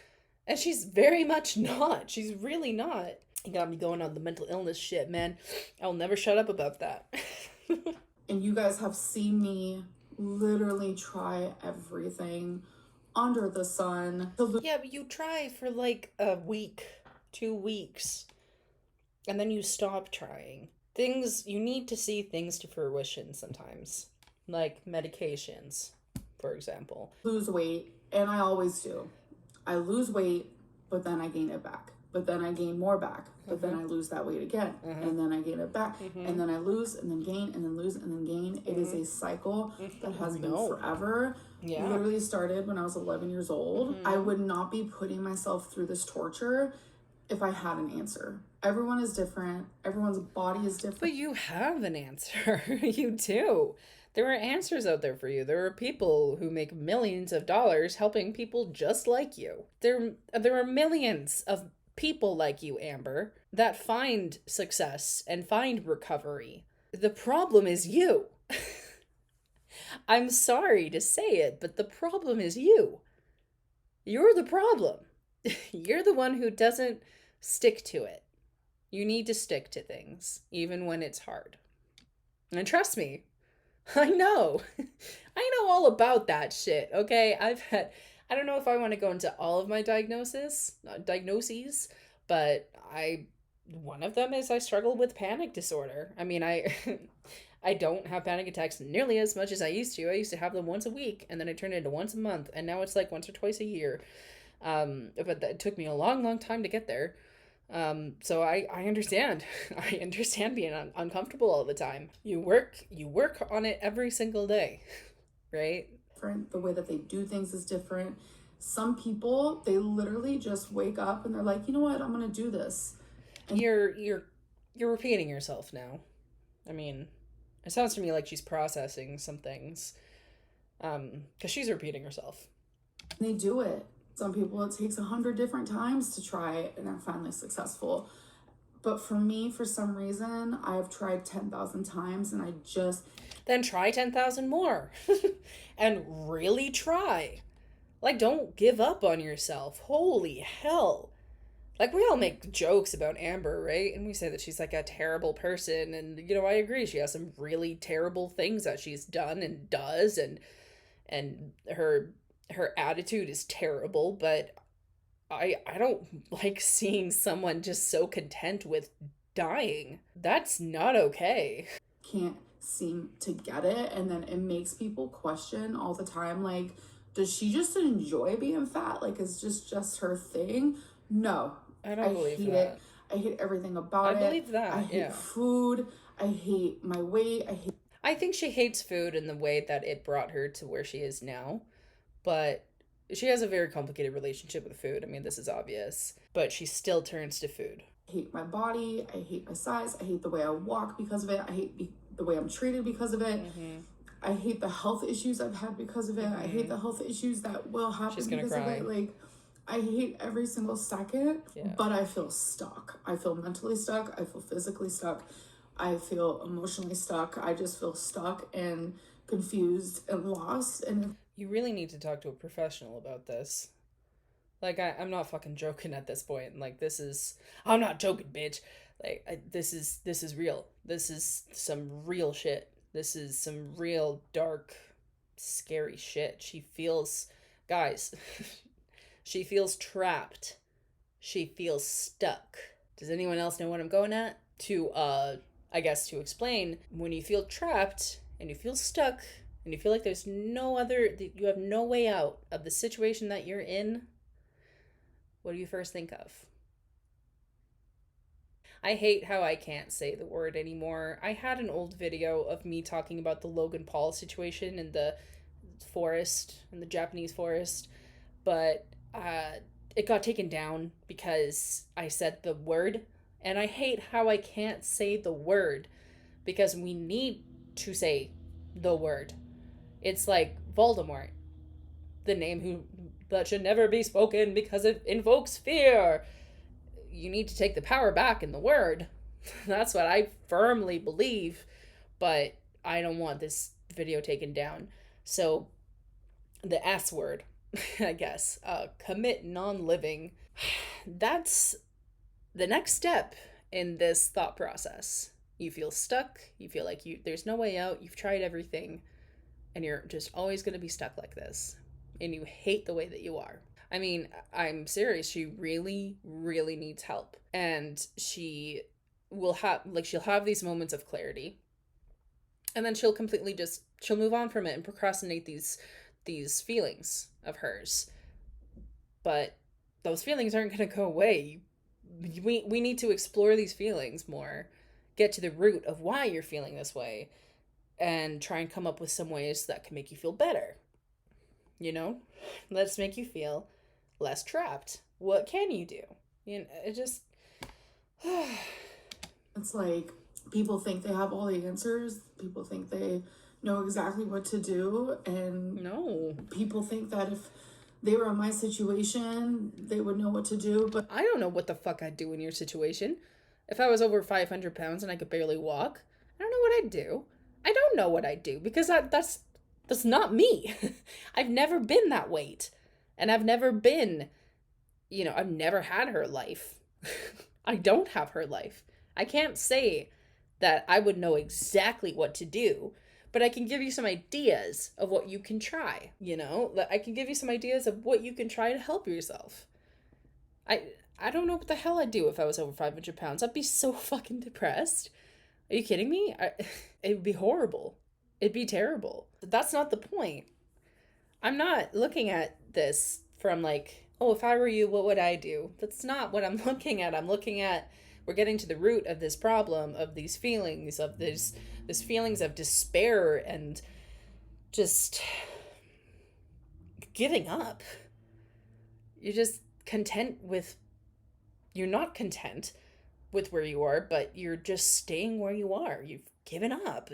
And she's very much not. She's really not. You got me going on the mental illness shit, man. I'll never shut up about that. And you guys have seen me literally try everything under the sun. Yeah, but you try for like a week, 2 weeks, and then you stop trying. Things, you need to see things to fruition sometimes, like medications, for example. Lose weight, and I always do. I lose weight, but then I gain it back. But then I gain more back. But then I lose that weight again. And then I gain it back. And then I lose and then gain and then lose and then gain. It is a cycle that has been forever. Yeah. Literally started when I was 11 years old. I would not be putting myself through this torture if I had an answer. Everyone is different. Everyone's body is different. But you have an answer. You do. There are answers out there for you. There are people who make millions of dollars helping people just like you. There are millions of people like you, Amber, that find success and find recovery. The problem is you. I'm sorry to say it, but the problem is you. You're the problem. You're the one who doesn't stick to it. You need to stick to things, even when it's hard. And trust me, I know. I know all about that shit, okay? I don't know if I want to go into all of my diagnoses, but one of them is I struggle with panic disorder. I mean, I don't have panic attacks nearly as much as I used to. I used to have them once a week, and then I turned it into once a month, and now it's like once or twice a year. But it took me a long, long time to get there. So I understand. I understand being uncomfortable all the time. You work on it every single day, right? Different. The way that they do things is different. Some people, they literally just wake up and they're like, you know what, I'm gonna do this. And you're repeating yourself now. I mean, it sounds to me like she's processing some things. 'Cause she's repeating herself. They do it. Some people, it takes 100 different times to try it and they're finally successful. But for me, for some reason, I've tried 10,000 times and I just... Then try 10,000 more. And really try. Like, don't give up on yourself. Holy hell. Like, we all make jokes about Amber, right? And we say that she's like a terrible person. And, you know, I agree. She has some really terrible things that she's done and does. And her attitude is terrible, but I don't like seeing someone just so content with dying. That's not okay. Can't seem to get it, and then it makes people question all the time, like, does she just enjoy being fat? Like, is just her thing? No. I don't believe that. It. I hate everything about it. I believe that. I hate food. I hate my weight. I think she hates food in the way that it brought her to where she is now. But she has a very complicated relationship with food. I mean, this is obvious. But she still turns to food. I hate my body. I hate my size. I hate the way I walk because of it. I hate the way I'm treated because of it. I hate the health issues I've had because of it. I hate the health issues that will happen because of it. Like, I hate every single second, but I feel stuck. I feel mentally stuck. I feel physically stuck. I feel emotionally stuck. I just feel stuck and confused and lost. And you really need to talk to a professional about this. Like, I'm not fucking joking at this point. Like, I'm not joking, bitch. Like, this is real. This is some real shit. This is some real dark, scary shit. She feels, guys, she feels trapped. She feels stuck. Does anyone else know what I'm going at? I guess to explain, when you feel trapped and you feel stuck and you feel like there's you have no way out of the situation that you're in, what do you first think of? I hate how I can't say the word anymore. I had an old video of me talking about the Logan Paul situation in the forest, in the Japanese forest, but it got taken down because I said the word, and I hate how I can't say the word because we need to say the word. It's like Voldemort, the name that should never be spoken because it invokes fear. You need to take the power back in the word. That's what I firmly believe, but I don't want this video taken down. So the S word, I guess, commit non-living. That's the next step in this thought process. You feel stuck. You feel like there's no way out. You've tried everything and you're just always going to be stuck like this. And you hate the way that you are. I mean, I'm serious. She really, really needs help. And she'll have these moments of clarity. And then she'll move on from it and procrastinate these feelings of hers. But those feelings aren't going to go away. We need to explore these feelings more, get to the root of why you're feeling this way, and try and come up with some ways that can make you feel better. You know? Let's make you feel less trapped. What can you do? You know, it just It's like people think they have all the answers. People think they know exactly what to do, and no. People think that if they were in my situation, they would know what to do, but I don't know what the fuck I'd do in your situation. If I was over 500 pounds and I could barely walk, I don't know what I'd do. I don't know what I'd do because that's not me. I've never been that weight. And I've never been, I've never had her life. I don't have her life. I can't say that I would know exactly what to do, but I can give you some ideas of what you can try, I can give you some ideas of what you can try to help yourself. I don't know what the hell I'd do if I was over 500 pounds. I'd be so fucking depressed. Are you kidding me? It would be horrible. It'd be terrible. But that's not the point. I'm not looking at this from like, oh, if I were you, what would I do? That's not what I'm looking at. I'm looking at, we're getting to the root of this problem, of these feelings, of this feelings of despair and just giving up. You're just you're not content with where you are, but you're just staying where you are. You've given up.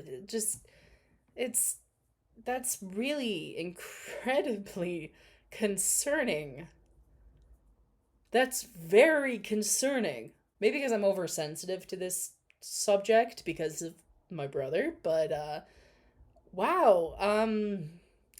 That's really incredibly concerning. That's very concerning. Maybe because I'm oversensitive to this subject because of my brother, but wow.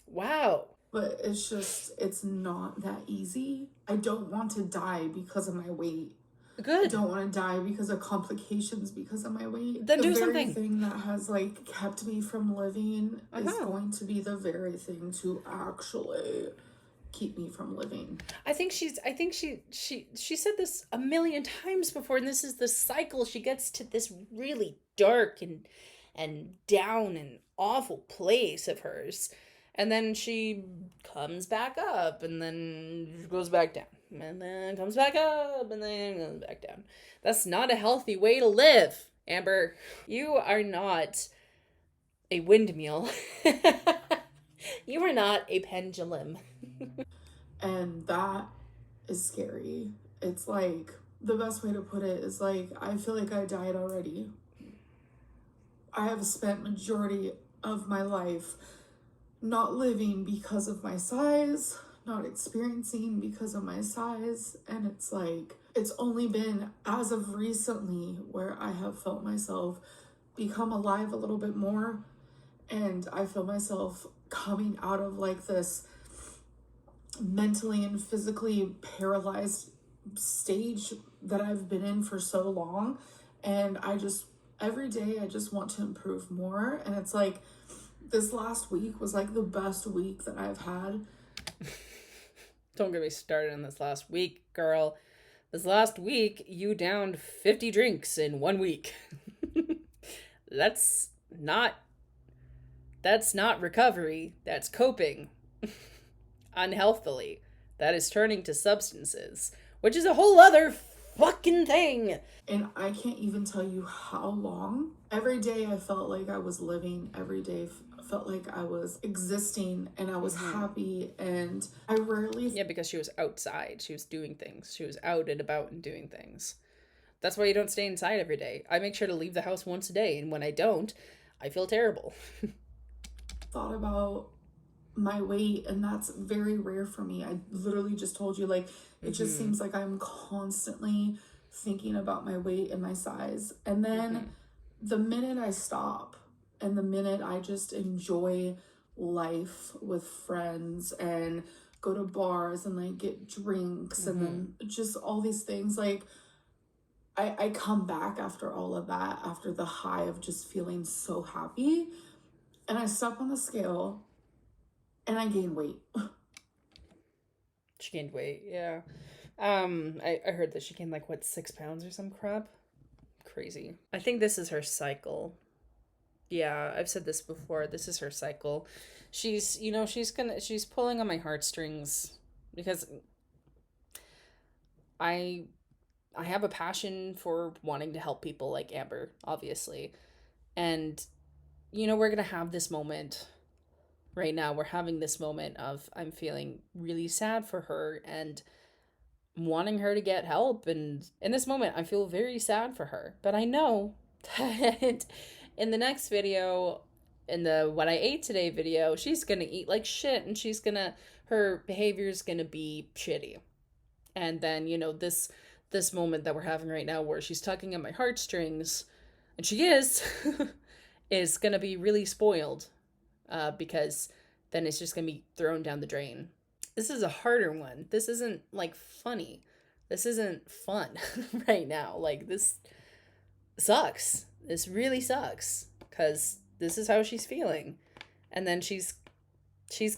Wow. But it's not that easy. I don't want to die because of my weight. Good. I don't want to die because of complications because of my weight. Then do something. The very thing that has kept me from living is going to be the very thing to actually keep me from living. I think she said this a million times before, and this is the cycle. She gets to this really dark and down and awful place of hers. And then she comes back up, and then goes back down, and then comes back up, and then goes back down. That's not a healthy way to live, Amber. You are not a windmill. You are not a pendulum. And that is scary. It's the best way to put it is I feel like I died already. I have spent majority of my life not living because of my size, not experiencing because of my size, and it's only been as of recently where I have felt myself become alive a little bit more, and I feel myself coming out of this mentally and physically paralyzed stage that I've been in for so long, and every day I just want to improve more, and it's this last week was the best week that I've had. Don't get me started on this last week, girl. This last week, you downed 50 drinks in 1 week. That's not recovery. That's coping unhealthily. That is turning to substances, which is a whole other fucking thing. And I can't even tell you how long. Every day I felt like I was living. Every day felt like I was existing and I was happy, and I rarely... Yeah, because she was outside. She was doing things. She was out and about and doing things. That's why you don't stay inside every day. I make sure to leave the house once a day, and when I don't, I feel terrible. Thought about my weight, and that's very rare for me. I literally just told you, it just seems like I'm constantly thinking about my weight and my size. And then the minute I stop, and the minute I just enjoy life with friends and go to bars and get drinks and then just all these things, I come back after all of that, after the high of just feeling so happy, and I step on the scale and I gain weight. She gained weight, yeah. I heard that she gained like what, 6 pounds or some crap. Crazy. I think this is her cycle. Yeah, I've said this before. This is her cycle. She's, she's pulling on my heartstrings because I I have a passion for wanting to help people like Amber, obviously. And we're going to have this moment right now. We're having this moment of I'm feeling really sad for her and wanting her to get help, and in this moment I feel very sad for her. But I know that in the next video, in the what I ate today video, she's going to eat like shit and her behavior is going to be shitty. And then, this moment that we're having right now where she's tugging at my heartstrings, and she is going to be really spoiled, because then it's just going to be thrown down the drain. This is a harder one. This isn't like funny. This isn't fun right now. Like, this sucks. This really sucks because this is how she's feeling. And then she's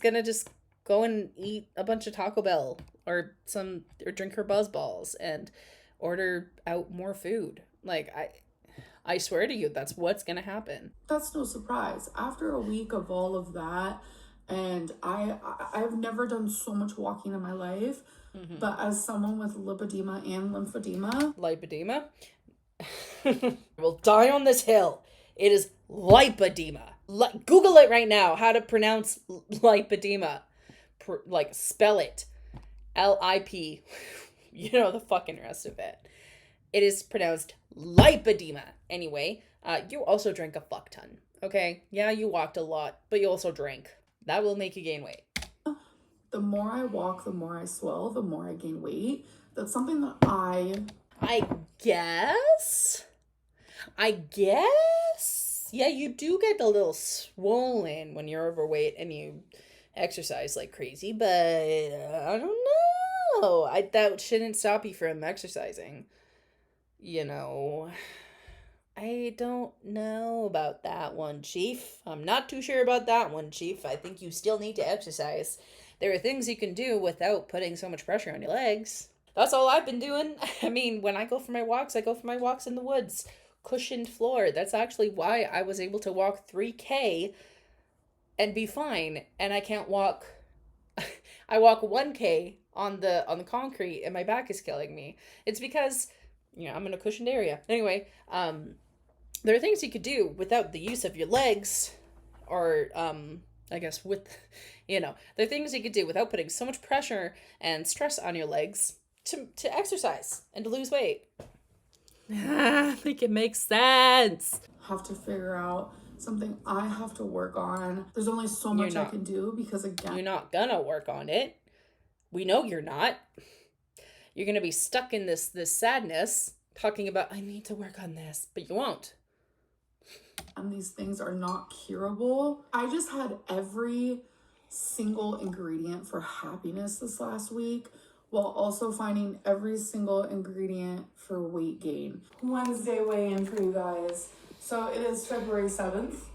going to just go and eat a bunch of Taco Bell or drink her Buzz Balls and order out more food. Like, I swear to you, that's what's gonna happen. That's no surprise. After a week of all of that, and I've never done so much walking in my life, but as someone with lipedema and lymphedema, will die on this hill. It is lipedema. Google it right now. How to pronounce lipedema? Spell it. Lip. The fucking rest of it. It is pronounced lipedema. Anyway, you also drank a fuck ton. Okay? Yeah, you walked a lot, but you also drank. That will make you gain weight. The more I walk, the more I swell, the more I gain weight. That's something that I guess. Yeah, you do get a little swollen when you're overweight and you exercise like crazy, but I don't know. That shouldn't stop you from exercising. I don't know about that one, Chief. I'm not too sure about that one, Chief. I think you still need to exercise. There are things you can do without putting so much pressure on your legs. That's all I've been doing. I mean, when I go for my walks in the woods. Cushioned floor. That's actually why I was able to walk 3K and be fine. And I can't walk. I walk 1K on the concrete and my back is killing me. It's because, I'm in a cushioned area. Anyway, there are things you could do without the use of your legs, or I guess there are things you could do without putting so much pressure and stress on your legs to exercise and to lose weight. I think it makes sense. Have to figure out something I have to work on. There's only so much I can do because, again, you're not gonna work on it. We know you're not. You're gonna be stuck in this sadness, talking about, I need to work on this, but you won't. And these things are not curable. I just had every single ingredient for happiness this last week, while also finding every single ingredient for weight gain. Wednesday weigh-in for you guys. So it is February 7th,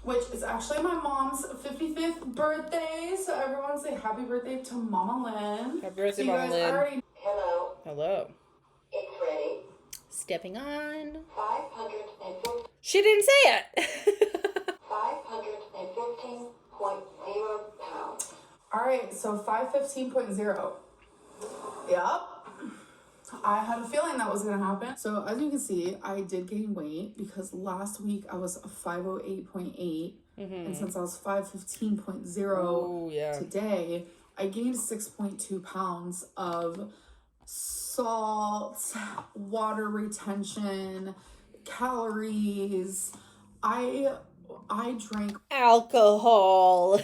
which is actually my mom's 55th birthday. So everyone say happy birthday to Mama Lynn. Happy birthday, Mama Lynn. Hello. Hello. It's ready. Stepping on. 515. She didn't say it. 515.0 pounds. All right, so 515.0. Yep. I had a feeling that was going to happen. So as you can see, I did gain weight because last week I was 508.8. And since I was 515.0 today, I gained 6.2 pounds of salt, water retention, calories. I drank alcohol.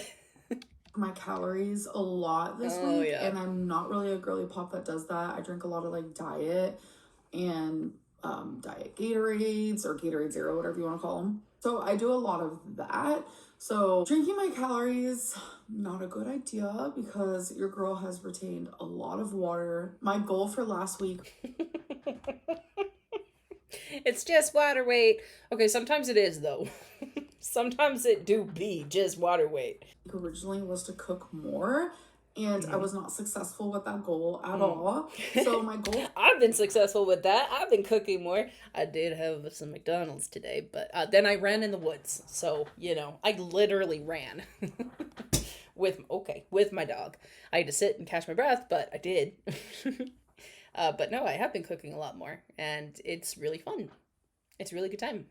My calories a lot this week, and I'm not really a girly pop that does that. I drink a lot of like diet and diet Gatorades or Gatorade Zero, whatever you want to call them. So I do a lot of that. So drinking my calories, not a good idea because your girl has retained a lot of water. My goal for last week It's just water weight. Okay, sometimes it is though. Sometimes it do be just water weight. Originally was to cook more, and I was not successful with that goal at all. So my goal I've been successful with that. I've been cooking more. I did have some McDonald's today, but then I ran in the woods. So, I literally ran with my dog. I had to sit and catch my breath, but I did. But no, I have been cooking a lot more, and it's really fun. It's a really good time.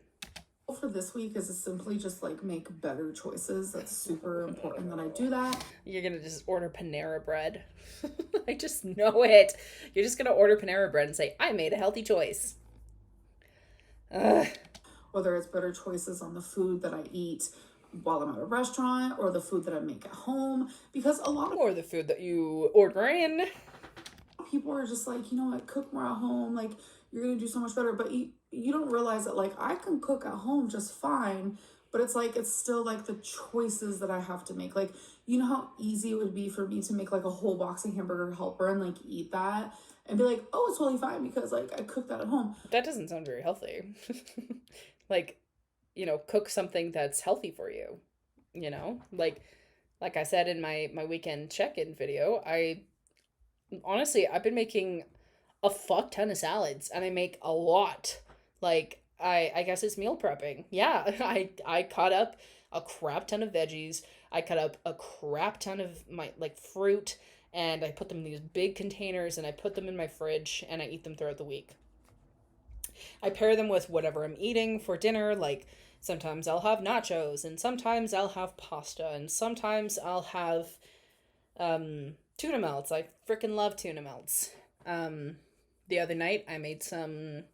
for this week is to simply just like make better choices. That's super important that I do that. You're gonna just order Panera bread. I just know it. You're just gonna order Panera bread and say, I made a healthy choice. Ugh. Whether it's better choices on the food that I eat while I'm at a restaurant or the food that I make at home, because a lot of Or the food that you order in. people are just like, you know what, cook more at home, like you're gonna do so much better. But you don't realize that like I can cook at home just fine, but it's like it's still like the choices that I have to make. Like, you know how easy it would be for me to make like a whole box of hamburger helper and like eat that and be like, oh, it's totally fine because like I cooked that at home. That doesn't sound very healthy. Like, cook something that's healthy for you. Like I said in my weekend check-in video, I've been making a fuck ton of salads, and I make a lot. Like, I guess it's meal prepping. Yeah, I cut up a crap ton of veggies. I cut up a crap ton of my, like, fruit, and I put them in these big containers, and I put them in my fridge, and I eat them throughout the week. I pair them with whatever I'm eating for dinner, like, sometimes I'll have nachos, and sometimes I'll have pasta, and sometimes I'll have, tuna melts. I freaking love tuna melts. The other night I made some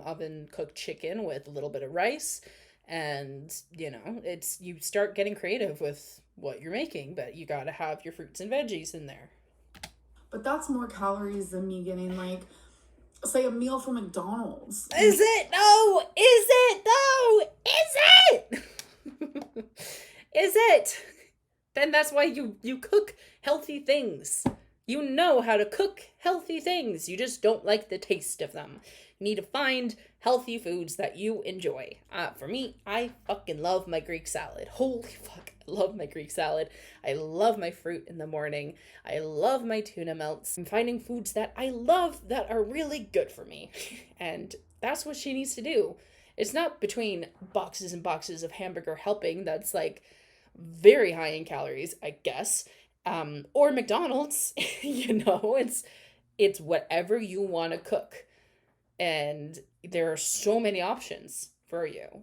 oven cooked chicken with a little bit of rice, and you start getting creative with what you're making, but you gotta have your fruits and veggies in there. But that's more calories than me getting like, say, a meal from McDonald's. Is it though? Is it though? Is it? Is it? Then that's why you cook healthy things. You know how to cook healthy things. You just don't like the taste of them. You need to find healthy foods that you enjoy. For me, I fucking love my Greek salad. Holy fuck, I love my Greek salad. I love my fruit in the morning. I love my tuna melts. I'm finding foods that I love that are really good for me. And that's what she needs to do. It's not between boxes and boxes of hamburger helping that's like very high in calories, I guess. Or McDonald's, it's whatever you want to cook. And there are so many options for you.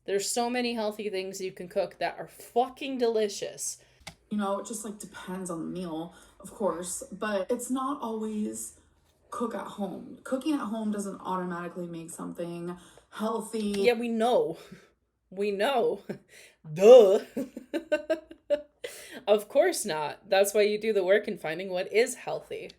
There's so many healthy things you can cook that are fucking delicious. It just like depends on the meal, of course, but it's not always cook at home. Cooking at home doesn't automatically make something healthy. Yeah, we know. We know. Duh. Of course not. That's why you do the work in finding what is healthy.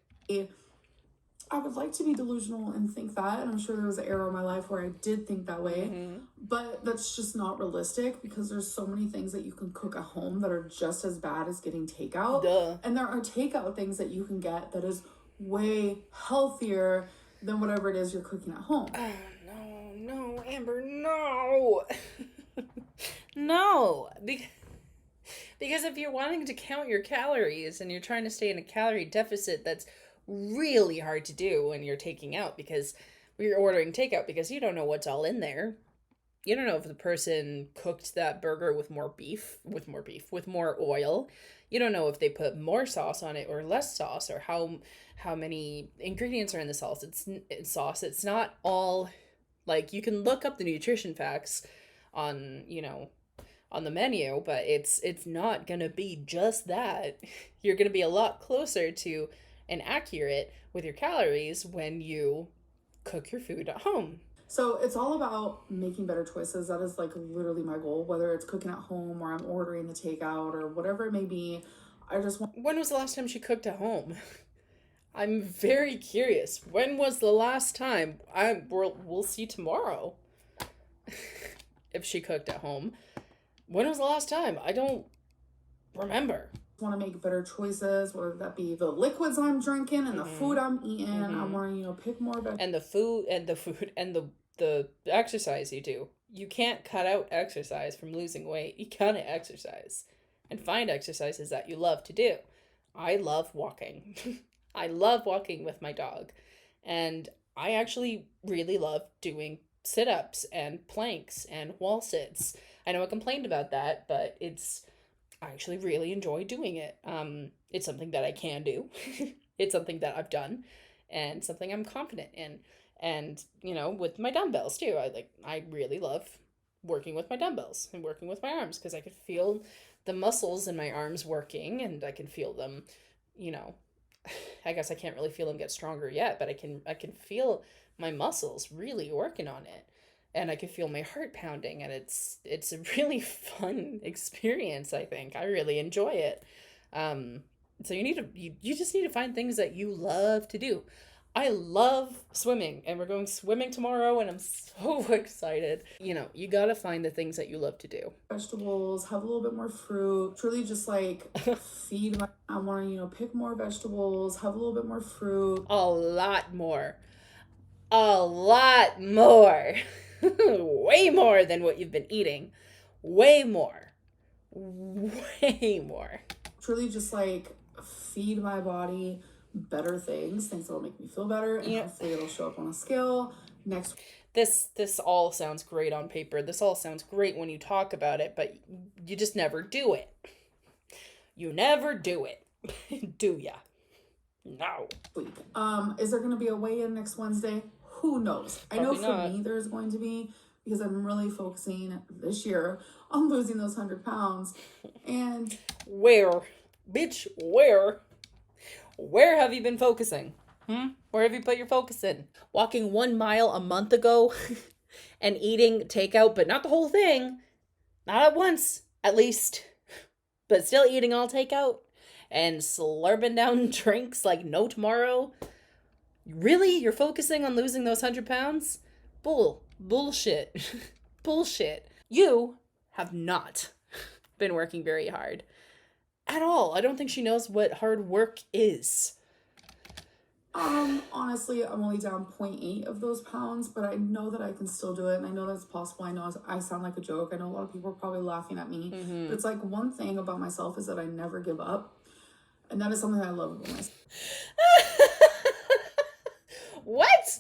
I would like to be delusional and think that, and I'm sure there was an era in my life where I did think that way, but that's just not realistic because there's so many things that you can cook at home that are just as bad as getting takeout. Duh. And there are takeout things that you can get that is way healthier than whatever it is you're cooking at home. No, Amber, no. No, because if you're wanting to count your calories and you're trying to stay in a calorie deficit, that's really hard to do when you're taking out, because you're ordering takeout because you don't know what's all in there. You don't know if the person cooked that burger with more oil. You don't know if they put more sauce on it or less sauce, or how many ingredients are in the sauce. It's not all, like, you can look up the nutrition facts on the menu, but it's not gonna be just that. You're gonna be a lot closer to and accurate with your calories when you cook your food at home. So it's all about making better choices. That is like literally my goal, whether it's cooking at home or I'm ordering the takeout or whatever it may be. I just want. When was the last time she cooked at home? I'm very curious. When was the last time? We'll see tomorrow. If she cooked at home. When was the last time? I don't remember. Want to make better choices, whether that be the liquids I'm drinking and the food I'm eating. I want to pick more of it. And the food and the the exercise you do. You can't cut out exercise from losing weight. You gotta exercise and find exercises that you love to do. I love walking. I love walking with my dog. And I actually really love doing sit-ups and planks and wall sits. I know I complained about that, but I actually really enjoy doing it. It's something that I can do. It's something that I've done and something I'm confident in. And, with my dumbbells too. I really love working with my dumbbells and working with my arms because I could feel the muscles in my arms working and I can feel them, I guess I can't really feel them get stronger yet, but I can feel my muscles really working on it. And I can feel my heart pounding, and it's a really fun experience, I think. I really enjoy it. So you just need to find things that you love to do. I love swimming, and we're going swimming tomorrow, and I'm so excited. You gotta find the things that you love to do. Vegetables, have a little bit more fruit, truly just feed my, I want to, pick more vegetables, have a little bit more fruit. A lot more. A lot more. Way more than what you've been eating. Way more. Way more. Truly just feed my body better things that'll make me feel better, and hopefully it'll show up on a scale next. This all sounds great on paper. This all sounds great when you talk about it, but you just never do it. You never do it. Do ya? No. Week. Is there going to be a weigh-in next Wednesday? Who knows? Probably I know for not. me there's going to be, because I'm really focusing this year on losing those 100 pounds. And where? Bitch, where? Where have you been focusing? Where have you put your focus in? Walking 1 mile a month ago and eating takeout, but not the whole thing. Not at once, at least. But still eating all takeout and slurping down drinks like no tomorrow. Really? You're focusing on losing those 100 pounds? Bullshit. Bullshit. You have not been working very hard. At all. I don't think she knows what hard work is. Honestly, I'm only down 0.8 of those pounds, but I know that I can still do it, and I know that's possible. I know I sound like a joke. I know a lot of people are probably laughing at me. But it's one thing about myself is that I never give up. And that is something that I love about myself. What?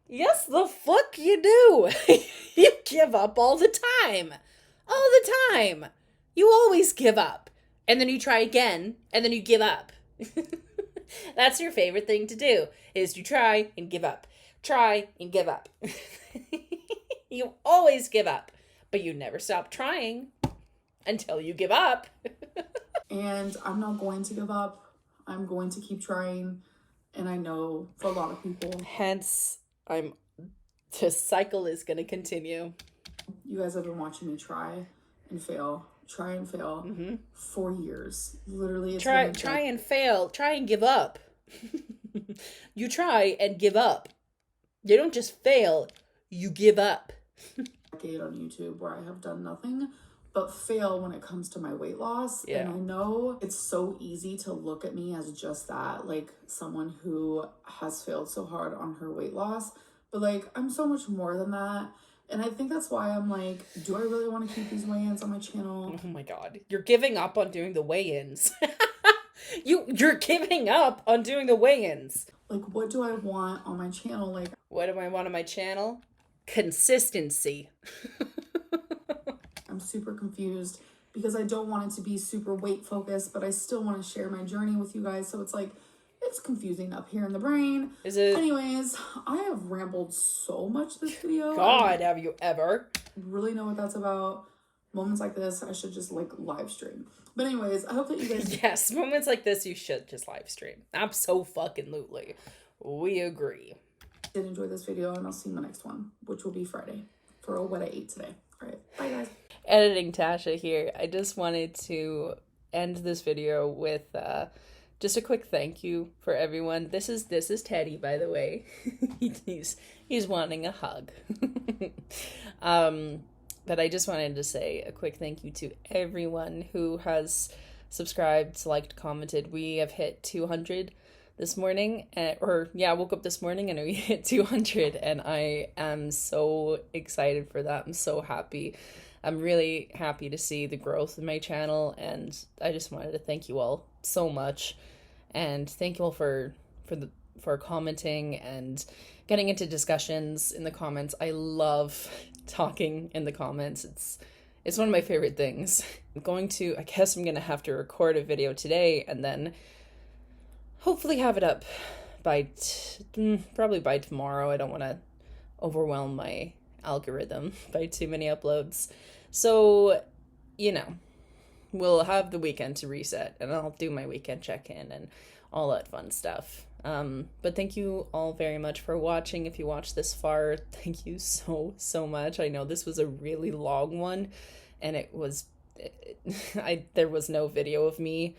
Yes, the fuck you do. You give up all the time. All the time. You always give up. And then you try again, and then you give up. That's your favorite thing to do, is to try and give up. Try and give up. You always give up, but you never stop trying until you give up. And I'm not going to give up. I'm going to keep trying. And I know for a lot of people. Hence, the cycle is going to continue. You guys have been watching me try and fail for years. Literally, it's try and fail. Try and give up. You try and give up. You don't just fail. You give up. Decade on YouTube where I have done nothing but fail when it comes to my weight loss. Yeah. And I know it's so easy to look at me as just that, someone who has failed so hard on her weight loss. But I'm so much more than that. And I think that's why I'm do I really want to keep these weigh-ins on my channel? Oh my god. You're giving up on doing the weigh-ins. You're giving up on doing the weigh-ins. What do I want on my channel? What do I want on my channel? Consistency. I'm super confused because I don't want it to be super weight focused, but I still want to share my journey with you guys. So it's confusing up here in the brain. Is it? Anyways, I have rambled so much this video. God, have you ever? Really know what that's about. Moments like this, I should just live stream. But anyways, I hope that you guys. Yes, moments like this, you should just live stream. Absolutely. We agree. Did enjoy this video, and I'll see you in the next one, which will be Friday for what I ate today. All right, bye guys. Editing Tasha here. I just wanted to end this video with just a quick thank you for everyone. This is Teddy, by the way. he's wanting a hug. But I just wanted to say a quick thank you to everyone who has subscribed, liked, commented. We have hit 200 this morning, I woke up this morning and we hit 200, and I am so excited for that. I'm so happy. I'm really happy to see the growth in my channel, and I just wanted to thank you all so much, and thank you all for commenting and getting into discussions in the comments. I love talking in the comments. It's one of my favorite things. I guess I'm gonna have to record a video today and then hopefully have it up by probably by tomorrow. I don't want to overwhelm my algorithm by too many uploads. So, we'll have the weekend to reset, and I'll do my weekend check-in and all that fun stuff. But thank you all very much for watching. If you watched this far, thank you so much. I know this was a really long one, and there was no video of me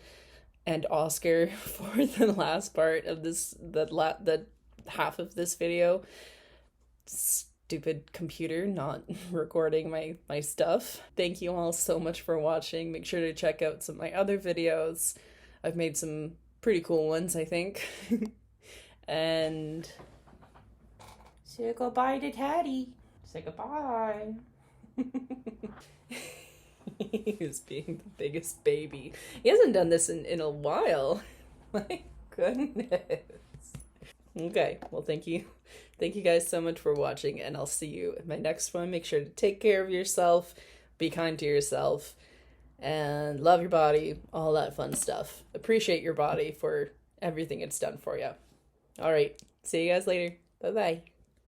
and Oscar for the last part of the half of this video. Stupid computer not recording my stuff. Thank you all so much for watching. Make sure to check out some of my other videos. I've made some pretty cool ones, I think. And say goodbye to Teddy. Say goodbye. He's being the biggest baby. He hasn't done this in a while. My goodness. Okay, well, thank you. Thank you guys so much for watching, and I'll see you in my next one. Make sure to take care of yourself, be kind to yourself, and love your body, all that fun stuff. Appreciate your body for everything it's done for you. All right, see you guys later. Bye-bye.